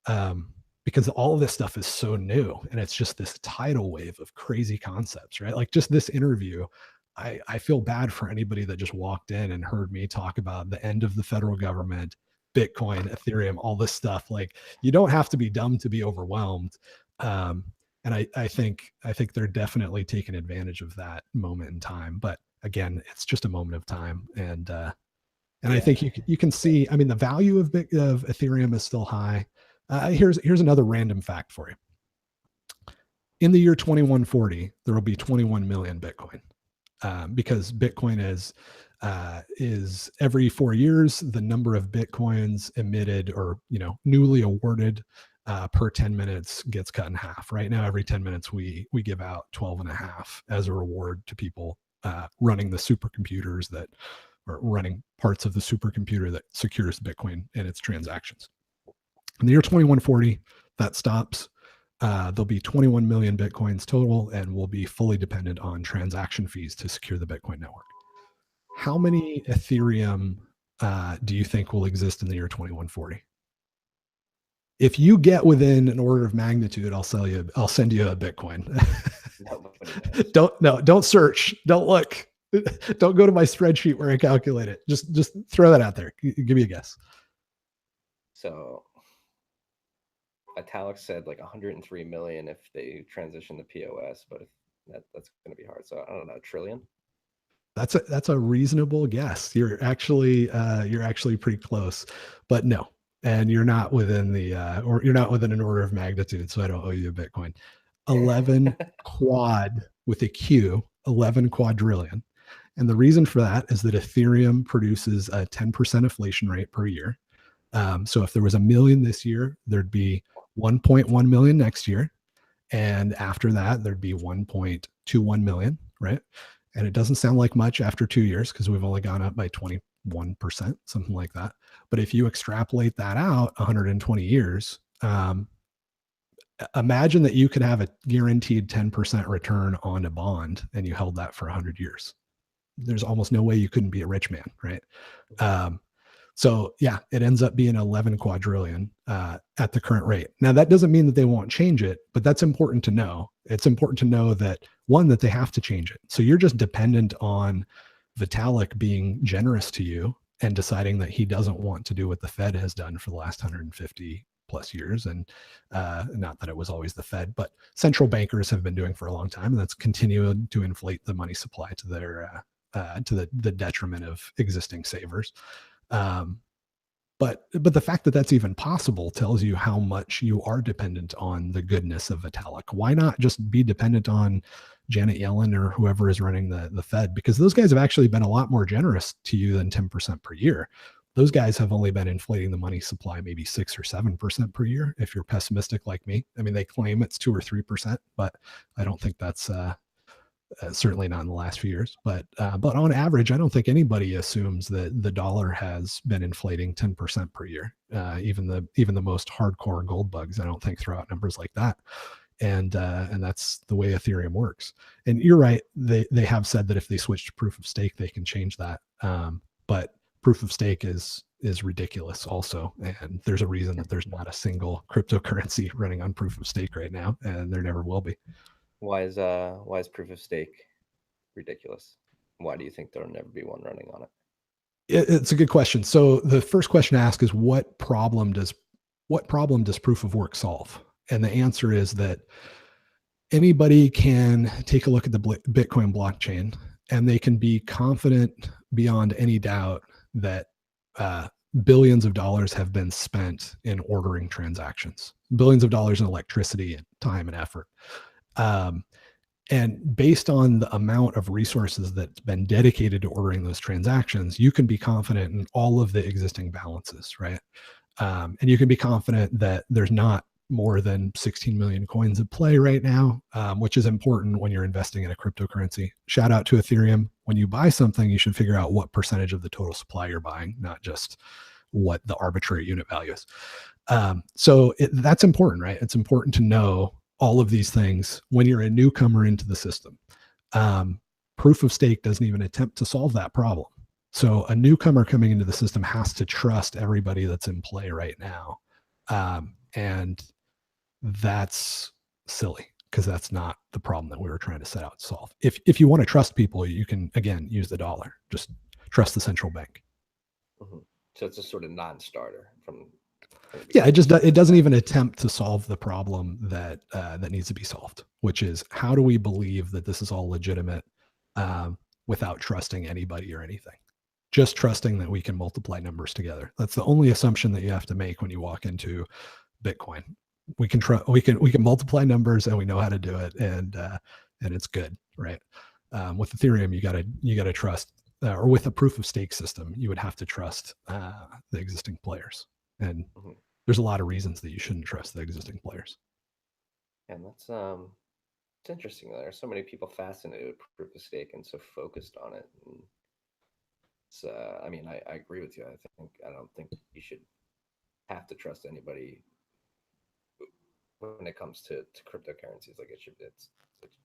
all of this stuff is so new and it's just this tidal wave of crazy concepts, right? Like just this interview, I feel bad for anybody that just walked in and heard me talk about the end of the federal government, Bitcoin, Ethereum, all this stuff. Like you don't have to be dumb to be overwhelmed. And I think they're definitely taking advantage of that moment in time. But again, it's just a moment of time, and I think you can see. I mean, the value of Ethereum is still high. Here's another random fact for you. In the year 2140, there will be 21 million Bitcoin, because Bitcoin is every 4 years the number of Bitcoins emitted or newly awarded per 10 minutes gets cut in half. Right now, every 10 minutes we give out 12 and a half as a reward to people running the supercomputers that or running parts of the supercomputer that secures Bitcoin and its transactions. In the year 2140, that stops. There'll be 21 million Bitcoins total, and we'll be fully dependent on transaction fees to secure the Bitcoin network. How many Ethereum do you think will exist in the year 2140? If you get within an order of magnitude, I'll send you a Bitcoin. Don't search, don't look, don't go to my spreadsheet where I calculate it. Just throw that out there. Give me a guess. So Italic said like 103 million if they transition to POS, but that's going to be hard. So I don't know, a trillion. That's a reasonable guess. You're actually pretty close, but no. And you're not within or you're not within an order of magnitude, so I don't owe you a Bitcoin. 11 quad with a Q, 11 quadrillion. And the reason for that is that Ethereum produces a 10% inflation rate per year. So if there was a million this year, there'd be 1.1 million next year. And after that, there'd be 1.21 million, right? And it doesn't sound like much after 2 years because we've only gone up by 21%, something like that. But if you extrapolate that out 120 years, imagine that you could have a guaranteed 10% return on a bond and you held that for 100 years. There's almost no way you couldn't be a rich man, right? So yeah, it ends up being 11 quadrillion at the current rate. Now that doesn't mean that they won't change it, but that's important to know. It's important to know that that they have to change it. So you're just dependent on Vitalik being generous to you and deciding that he doesn't want to do what the Fed has done for the last 150 plus years. And not that it was always the Fed, but central bankers have been doing for a long time, and that's continued to inflate the money supply to their to the detriment of existing savers. But the fact that that's even possible tells you how much you are dependent on the goodness of Vitalik. Why not just be dependent on Janet Yellen or whoever is running the Fed? Because those guys have actually been a lot more generous to you than 10% per year. Those guys have only been inflating the money supply maybe 6 or 7% per year. If you're pessimistic like me, I mean, they claim it's 2 or 3%, but I don't think that's certainly not in the last few years, but on average, I don't think anybody assumes that the dollar has been inflating 10% per year. Even the most hardcore gold bugs, I don't think throw out numbers like that. And that's the way Ethereum works. And you're right; they have said that if they switch to proof of stake, they can change that. But proof of stake is ridiculous also, and there's a reason that there's not a single cryptocurrency running on proof of stake right now, and there never will be. Why is proof of stake ridiculous? Why do you think there'll never be one running on it? It's a good question. So the first question to ask is what problem does proof of work solve? And the answer is that anybody can take a look at the Bitcoin blockchain and they can be confident beyond any doubt that billions of dollars have been spent in ordering transactions, billions of dollars in electricity and time and effort. And based on the amount of resources that's been dedicated to ordering those transactions, you can be confident in all of the existing balances, right? And you can be confident that there's not more than 16 million coins at play right now, which is important when you're investing in a cryptocurrency. Shout out to Ethereum. When you buy something, you should figure out what percentage of the total supply you're buying, not just what the arbitrary unit value is. That's important, right? It's important to know all of these things when you're a newcomer into the system. Proof of stake doesn't even attempt to solve that problem. So a newcomer coming into the system has to trust everybody that's in play right now. And that's silly because that's not the problem that we were trying to set out to solve. If you want to trust people, you can, again, use the dollar. Just trust the central bank. Mm-hmm. So it's a sort of non-starter from yeah, it doesn't even attempt to solve the problem that needs to be solved, which is how do we believe that this is all legitimate without trusting anybody or anything? Just trusting that we can multiply numbers together. That's the only assumption that you have to make when you walk into Bitcoin. We can multiply numbers and we know how to do it, and it's good, right? With Ethereum, you gotta trust, or with a proof of stake system, you would have to trust the existing players. And there's a lot of reasons that you shouldn't trust the existing players. And that's it's interesting. There's so many people fascinated with proof of stake and so focused on it. And it's, I mean, I agree with you. I don't think you should have to trust anybody when it comes to cryptocurrencies. Like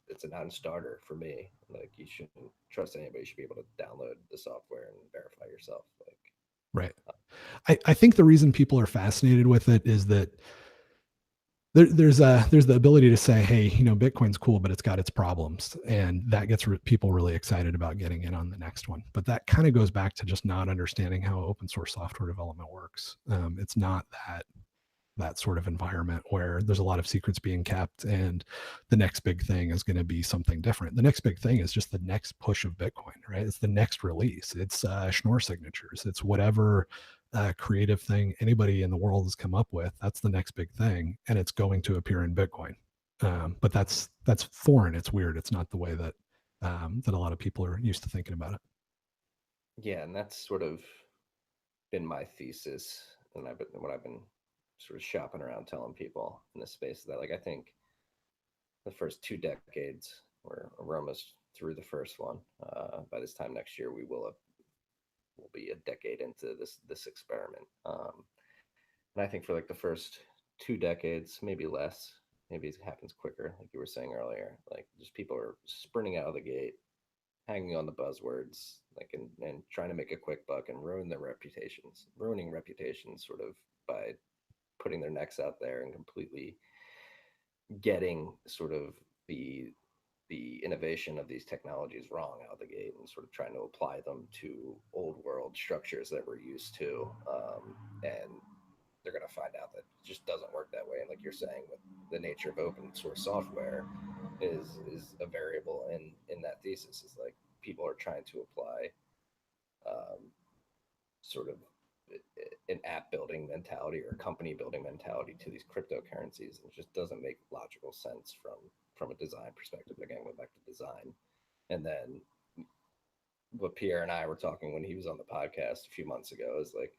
it's a non-starter for me. Like you shouldn't trust anybody. You should be able to download the software and verify yourself. Like, right. I think the reason people are fascinated with it is that there's the ability to say, hey, Bitcoin's cool, but it's got its problems, and that gets people really excited about getting in on the next one. But that kind of goes back to just not understanding how open source software development works. It's not that sort of environment where there's a lot of secrets being kept and the next big thing is going to be something different. The next big thing is just the next push of Bitcoin, right? It's the next release. It's Schnorr signatures. It's whatever creative thing anybody in the world has come up with. That's the next big thing, and it's going to appear in Bitcoin. But that's foreign. It's weird. It's not the way that a lot of people are used to thinking about it. Yeah, and that's sort of been my thesis, and what I've been sort of shopping around telling people in this space, that like I think the first 2 decades, we're almost through the first one. By this time next year, we'll be a decade into this experiment. And I think for like the first 2 decades, maybe less, maybe it happens quicker, like you were saying earlier. Like just people are sprinting out of the gate, hanging on the buzzwords, like and trying to make a quick buck and ruining reputations sort of by putting their necks out there and completely getting sort of the innovation of these technologies wrong out of the gate and sort of trying to apply them to old world structures that we're used to. And they're going to find out that it just doesn't work that way. And like you're saying, with the nature of open source software is a variable in that thesis, is like people are trying to apply sort of an app building mentality or company building mentality to these cryptocurrencies. It just doesn't make logical sense from a design perspective. Again, going back to design. And then what Pierre and I were talking when he was on the podcast a few months ago is like,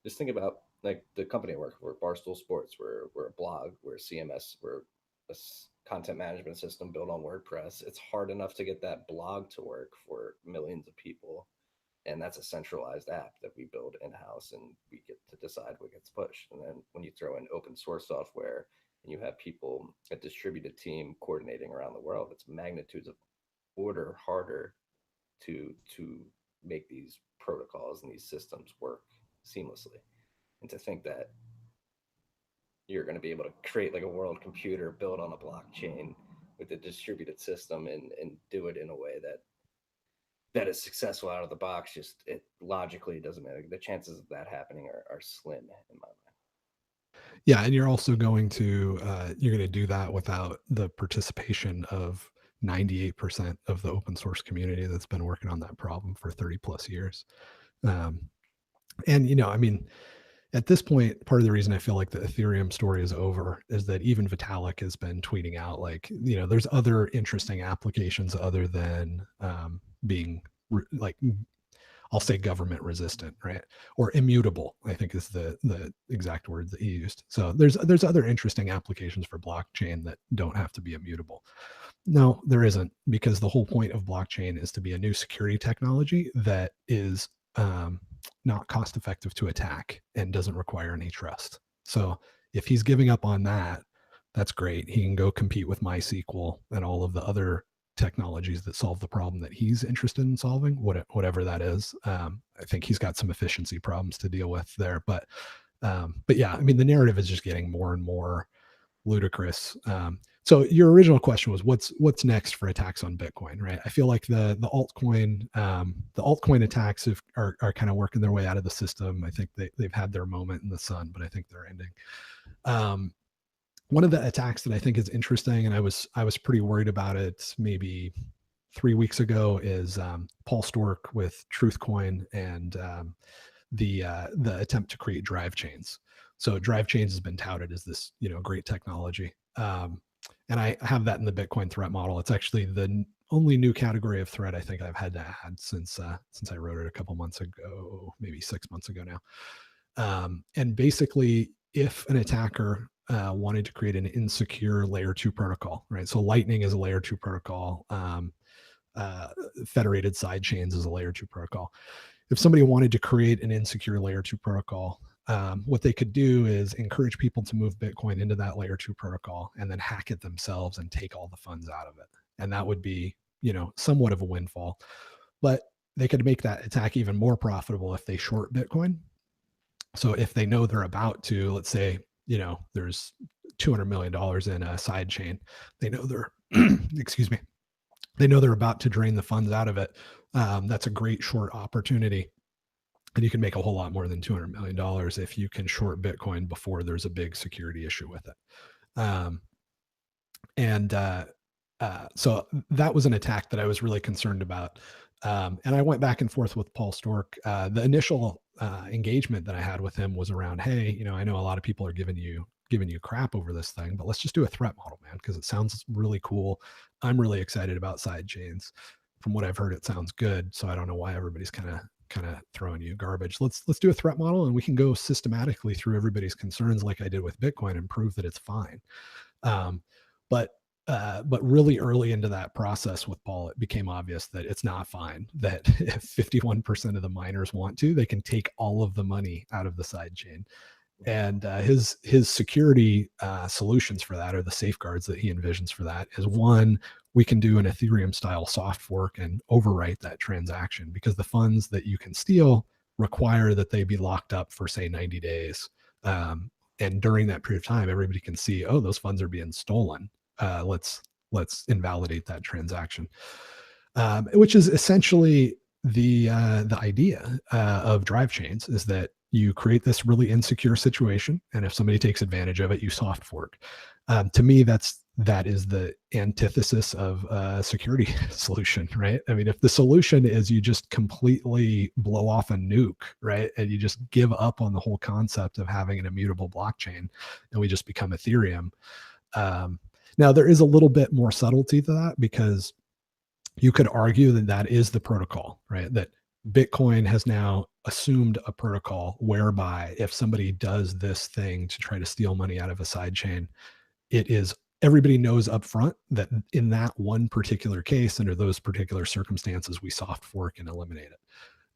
just think about like the company I work for, Barstool Sports. We're a blog, we're a CMS, we're a content management system built on WordPress. It's hard enough to get that blog to work for millions of people. And that's a centralized app that we build in-house, and we get to decide what gets pushed. And then when you throw in open source software and you have people, a distributed team coordinating around the world, it's magnitudes of order harder to make these protocols and these systems work seamlessly. And to think that you're going to be able to create like a world computer built on a blockchain with a distributed system and do it in a way that is successful out of the box, just it logically doesn't matter. The chances of that happening are slim in my mind. Yeah, and you're also going to do that without the participation of 98% of the open source community that's been working on that problem for 30 plus years. And I mean, at this point, part of the reason I feel like the Ethereum story is over is that even Vitalik has been tweeting out like, there's other interesting applications other than being like, I'll say government resistant, right? Or immutable, I think is the exact word that he used. So there's other interesting applications for blockchain that don't have to be immutable. No, there isn't, because the whole point of blockchain is to be a new security technology that is not cost effective to attack and doesn't require any trust. So if he's giving up on that, that's great. He can go compete with MySQL and all of the other technologies that solve the problem that he's interested in solving, whatever that is. I think he's got some efficiency problems to deal with there, but yeah, I mean, the narrative is just getting more and more ludicrous. So your original question was what's next for attacks on Bitcoin, right? I feel like the altcoin attacks are kind of working their way out of the system. I think they've had their moment in the sun, but I think they're ending. One of the attacks that I think is interesting, and I was pretty worried about it maybe 3 weeks ago, is Paul Stork with Truthcoin and the attempt to create drive chains. So drive chains has been touted as this great technology, and I have that in the Bitcoin threat model. It's actually the only new category of threat I think I've had to add since I wrote it a couple months ago, maybe 6 months ago now. And basically, if an attacker wanted to create an insecure layer 2 protocol, right? So Lightning is a layer 2 protocol. Federated side chains is a layer 2 protocol. If somebody wanted to create an insecure layer 2 protocol, what they could do is encourage people to move Bitcoin into that layer 2 protocol and then hack it themselves and take all the funds out of it. And that would be, somewhat of a windfall. But they could make that attack even more profitable if they short Bitcoin. So if they know they're about to, let's say, there's $200 million in a side chain, they know they're, excuse me, they know they're about to drain the funds out of it. That's a great short opportunity. And you can make a whole lot more than $200 million if you can short Bitcoin before there's a big security issue with it. So that was an attack that I was really concerned about. And I went back and forth with Paul Stork. The initial engagement that I had with him was around, hey, I know a lot of people are giving you crap over this thing, but let's just do a threat model, man, because it sounds really cool. I'm really excited about side chains. From what I've heard, it sounds good. So I don't know why everybody's kind of throwing you garbage. Let's do a threat model, and we can go systematically through everybody's concerns like I did with Bitcoin and prove that it's fine. But really early into that process with Paul, it became obvious that it's not fine, that if 51% of the miners want to, they can take all of the money out of the side chain. And his security solutions for that, or the safeguards that he envisions for that, is one, we can do an Ethereum style soft fork and overwrite that transaction, because the funds that you can steal require that they be locked up for, say, 90 days. And during that period of time, everybody can see, oh, those funds are being stolen. Let's invalidate that transaction, which is essentially the idea of drive chains, is that you create this really insecure situation, and if somebody takes advantage of it, you soft fork. To me, that is the antithesis of a security solution, right? I mean, if the solution is you just completely blow off a nuke, right, and you just give up on the whole concept of having an immutable blockchain, and we just become Ethereum. Now, there is a little bit more subtlety to that, because you could argue that that is the protocol, right? That Bitcoin has now assumed a protocol whereby if somebody does this thing to try to steal money out of a side chain, it is, everybody knows up front that in that one particular case, under those particular circumstances, we soft fork and eliminate it.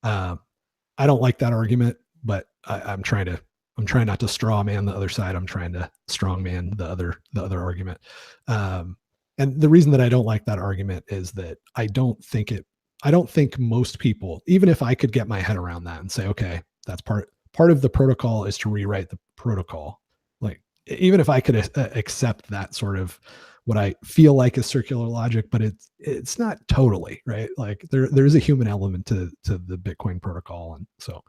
I don't like that argument, but I'm trying not to straw man the other side. I'm trying to strong man the other argument. And the reason that I don't like that argument is that I don't think most people, even if I could get my head around that and say, okay, that's part of the protocol is to rewrite the protocol. Like, even if I could accept that sort of what I feel like is circular logic, but it's not totally right. Like there's a human element to the Bitcoin protocol. And so,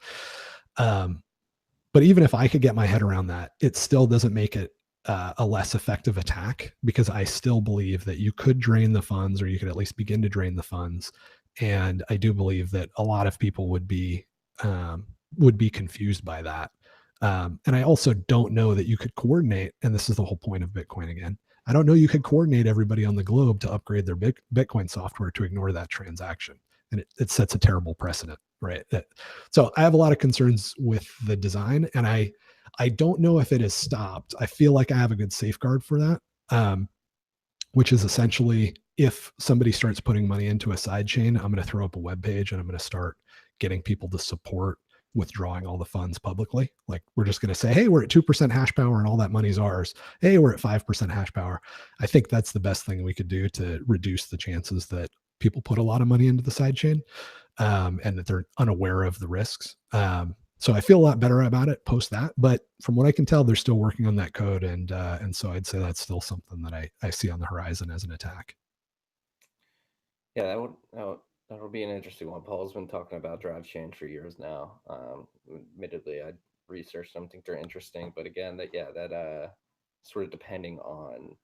but even if I could get my head around that, it still doesn't make it a less effective attack, because I still believe that you could drain the funds, or you could at least begin to drain the funds. And I do believe that a lot of people would be confused by that. And I also don't know that you could coordinate, and this is the whole point of Bitcoin again. I don't know you could coordinate everybody on the globe to upgrade their Bitcoin software to ignore that transaction. And it sets a terrible precedent, right? So I have a lot of concerns with the design, and I don't know if it is stopped. I feel like I have a good safeguard for that, which is essentially if somebody starts putting money into a side chain, I'm going to throw up a web page and I'm going to start getting people to support withdrawing all the funds publicly. Like we're just going to say, hey, we're at 2% hash power and all that money's ours. Hey, we're at 5% hash power. I think that's the best thing we could do to reduce the chances that people put a lot of money into the side chain, and that they're unaware of the risks. So I feel a lot better about it post that. But from what I can tell, they're still working on that code, and so I'd say that's still something that I see on the horizon as an attack. Yeah, that'll be an interesting one. Paul's been talking about drive chain for years now. Admittedly, I researched them, think they're interesting, but again, that sort of depending on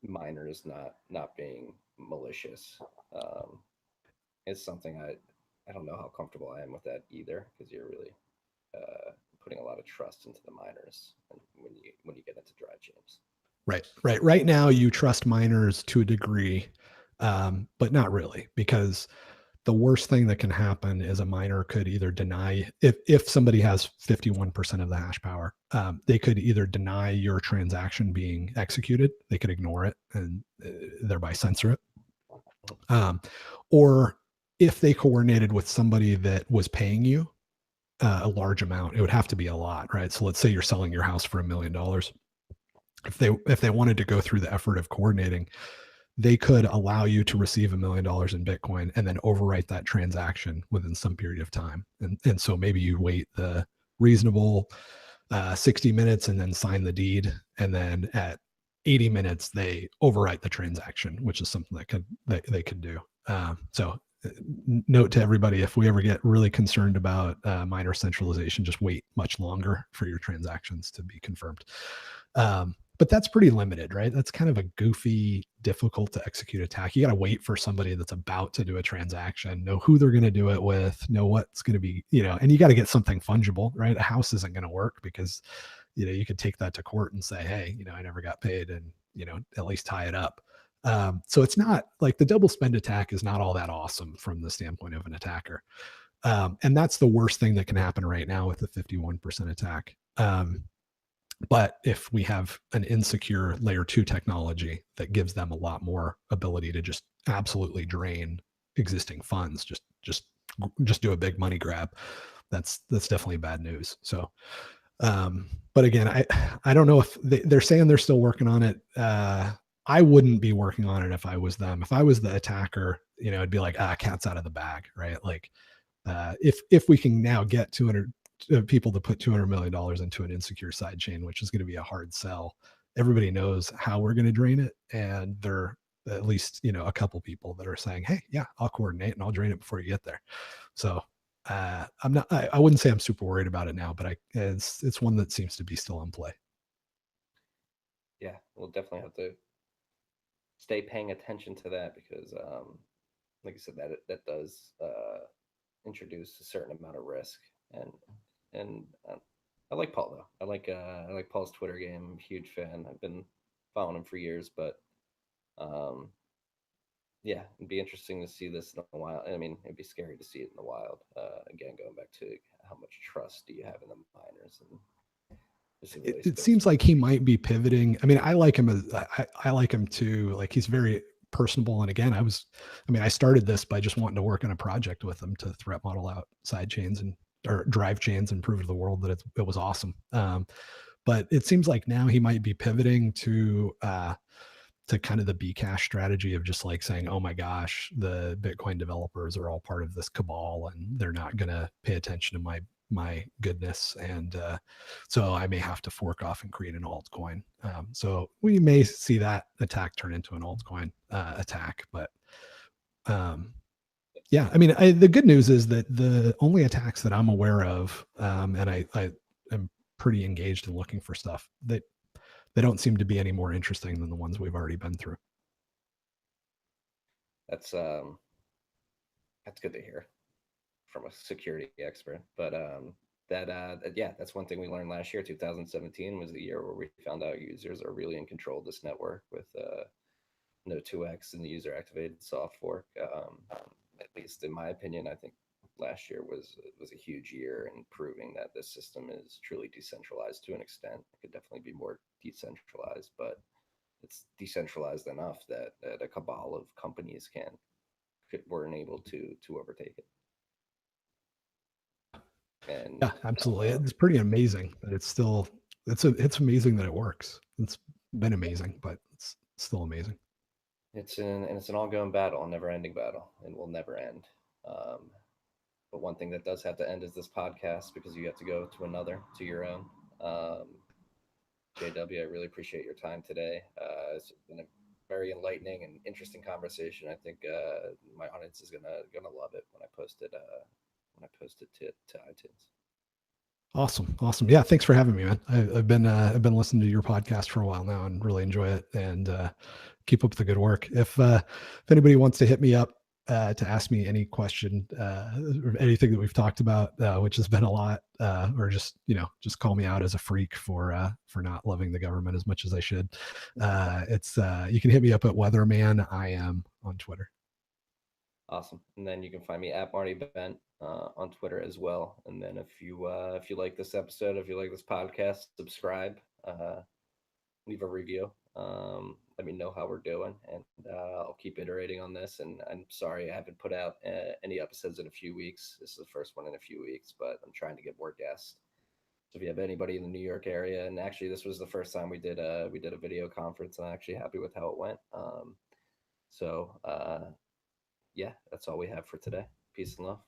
miners not being malicious, um, is something I don't know how comfortable I am with that either, because you're really putting a lot of trust into the miners when you get into drive chains. Right now, you trust miners to a degree, but not really, because the worst thing that can happen is a miner could either deny, if somebody has 51% of the hash power, they could either deny your transaction being executed, they could ignore it and thereby censor it, or if they coordinated with somebody that was paying you a large amount, it would have to be a lot, right? So let's say you're selling your house for $1 million. If they wanted to go through the effort of coordinating, they could allow you to receive $1 million in Bitcoin and then overwrite that transaction within some period of time. And so maybe you wait the reasonable 60 minutes and then sign the deed. And then at 80 minutes, they overwrite the transaction, which is something that they could do. So note to everybody, if we ever get really concerned about miner centralization, just wait much longer for your transactions to be confirmed. But that's pretty limited, right? That's kind of a goofy, difficult to execute attack. You got to wait for somebody that's about to do a transaction, know who they're going to do it with, know what's going to be, and you got to get something fungible, right? A house isn't going to work because, you could take that to court and say, hey, I never got paid, and, at least tie it up. So it's not like the double spend attack is not all that awesome from the standpoint of an attacker. And that's the worst thing that can happen right now with the 51% attack. But if we have an insecure layer 2 technology that gives them a lot more ability to just absolutely drain existing funds, just do a big money grab, that's definitely bad news. So, but again, I don't know if they're saying they're still working on it. I wouldn't be working on it if I was them. If I was the attacker, it'd be like, cat's out of the bag, right? Like, if we can now get 200 people to put $200 million into an insecure side chain, which is going to be a hard sell. Everybody knows how we're going to drain it. And there are at least, a couple people that are saying, hey, yeah, I'll coordinate and I'll drain it before you get there. So I wouldn't say I'm super worried about it now, but it's one that seems to be still in play. Yeah, we'll definitely have to stay paying attention to that because, like I said, that does introduce a certain amount of risk. And I like Paul though. I like Paul's Twitter game. I'm a huge fan. I've been following him for years, but um, yeah, it'd be interesting to see this in a while. I mean, it'd be scary to see it in the wild. Again, going back to how much trust do you have in the miners and it seems like he might be pivoting. I mean, I like him I like him too. Like he's very personable. And again, I started this by just wanting to work on a project with him to threat model out side chains or drive chains and prove to the world that it was awesome. But it seems like now he might be pivoting to kind of the Bcash strategy of just like saying, oh my gosh, the Bitcoin developers are all part of this cabal and they're not going to pay attention to my goodness. And so I may have to fork off and create an altcoin. So we may see that attack turn into an altcoin attack. But yeah, I mean, the good news is that the only attacks that I'm aware of, and I am pretty engaged in looking for stuff, that they don't seem to be any more interesting than the ones we've already been through. That's good to hear from a security expert. But yeah, that's one thing we learned last year. 2017 was the year where we found out users are really in control of this network with no 2x in the user activated soft fork. At least in my opinion, I think last year was a huge year in proving that this system is truly decentralized to an extent. It could definitely be more decentralized, but it's decentralized enough that a cabal of companies weren't able to overtake it. And Yeah, absolutely. It's pretty amazing that it's amazing that it works. It's been amazing, but it's still amazing. it's an ongoing battle, a never-ending battle, and will never end. Um, but one thing that does have to end is this podcast because you have to go to another, to your own. Um, JW, I really appreciate your time today. It's been a very enlightening and interesting conversation. I think my audience is gonna love it when I post it to iTunes. Awesome, awesome. Yeah, thanks for having me, man. I've been listening to your podcast for a while now and really enjoy it. And keep up the good work. If anybody wants to hit me up to ask me any question or anything that we've talked about, which has been a lot, or just just call me out as a freak for not loving the government as much as I should. It's you can hit me up at Weatherman. I am on Twitter. Awesome. And then you can find me at Marty Bent on Twitter as well. And then if you like this episode, if you like this podcast, subscribe, leave a review. Let me know how we're doing, and I'll keep iterating on this. And I'm sorry I haven't put out any episodes in a few weeks. This is the first one in a few weeks, but I'm trying to get more guests. So if you have anybody in the New York area, and actually this was the first time we did a video conference, and I'm actually happy with how it went. So yeah, that's all we have for today. Peace and love.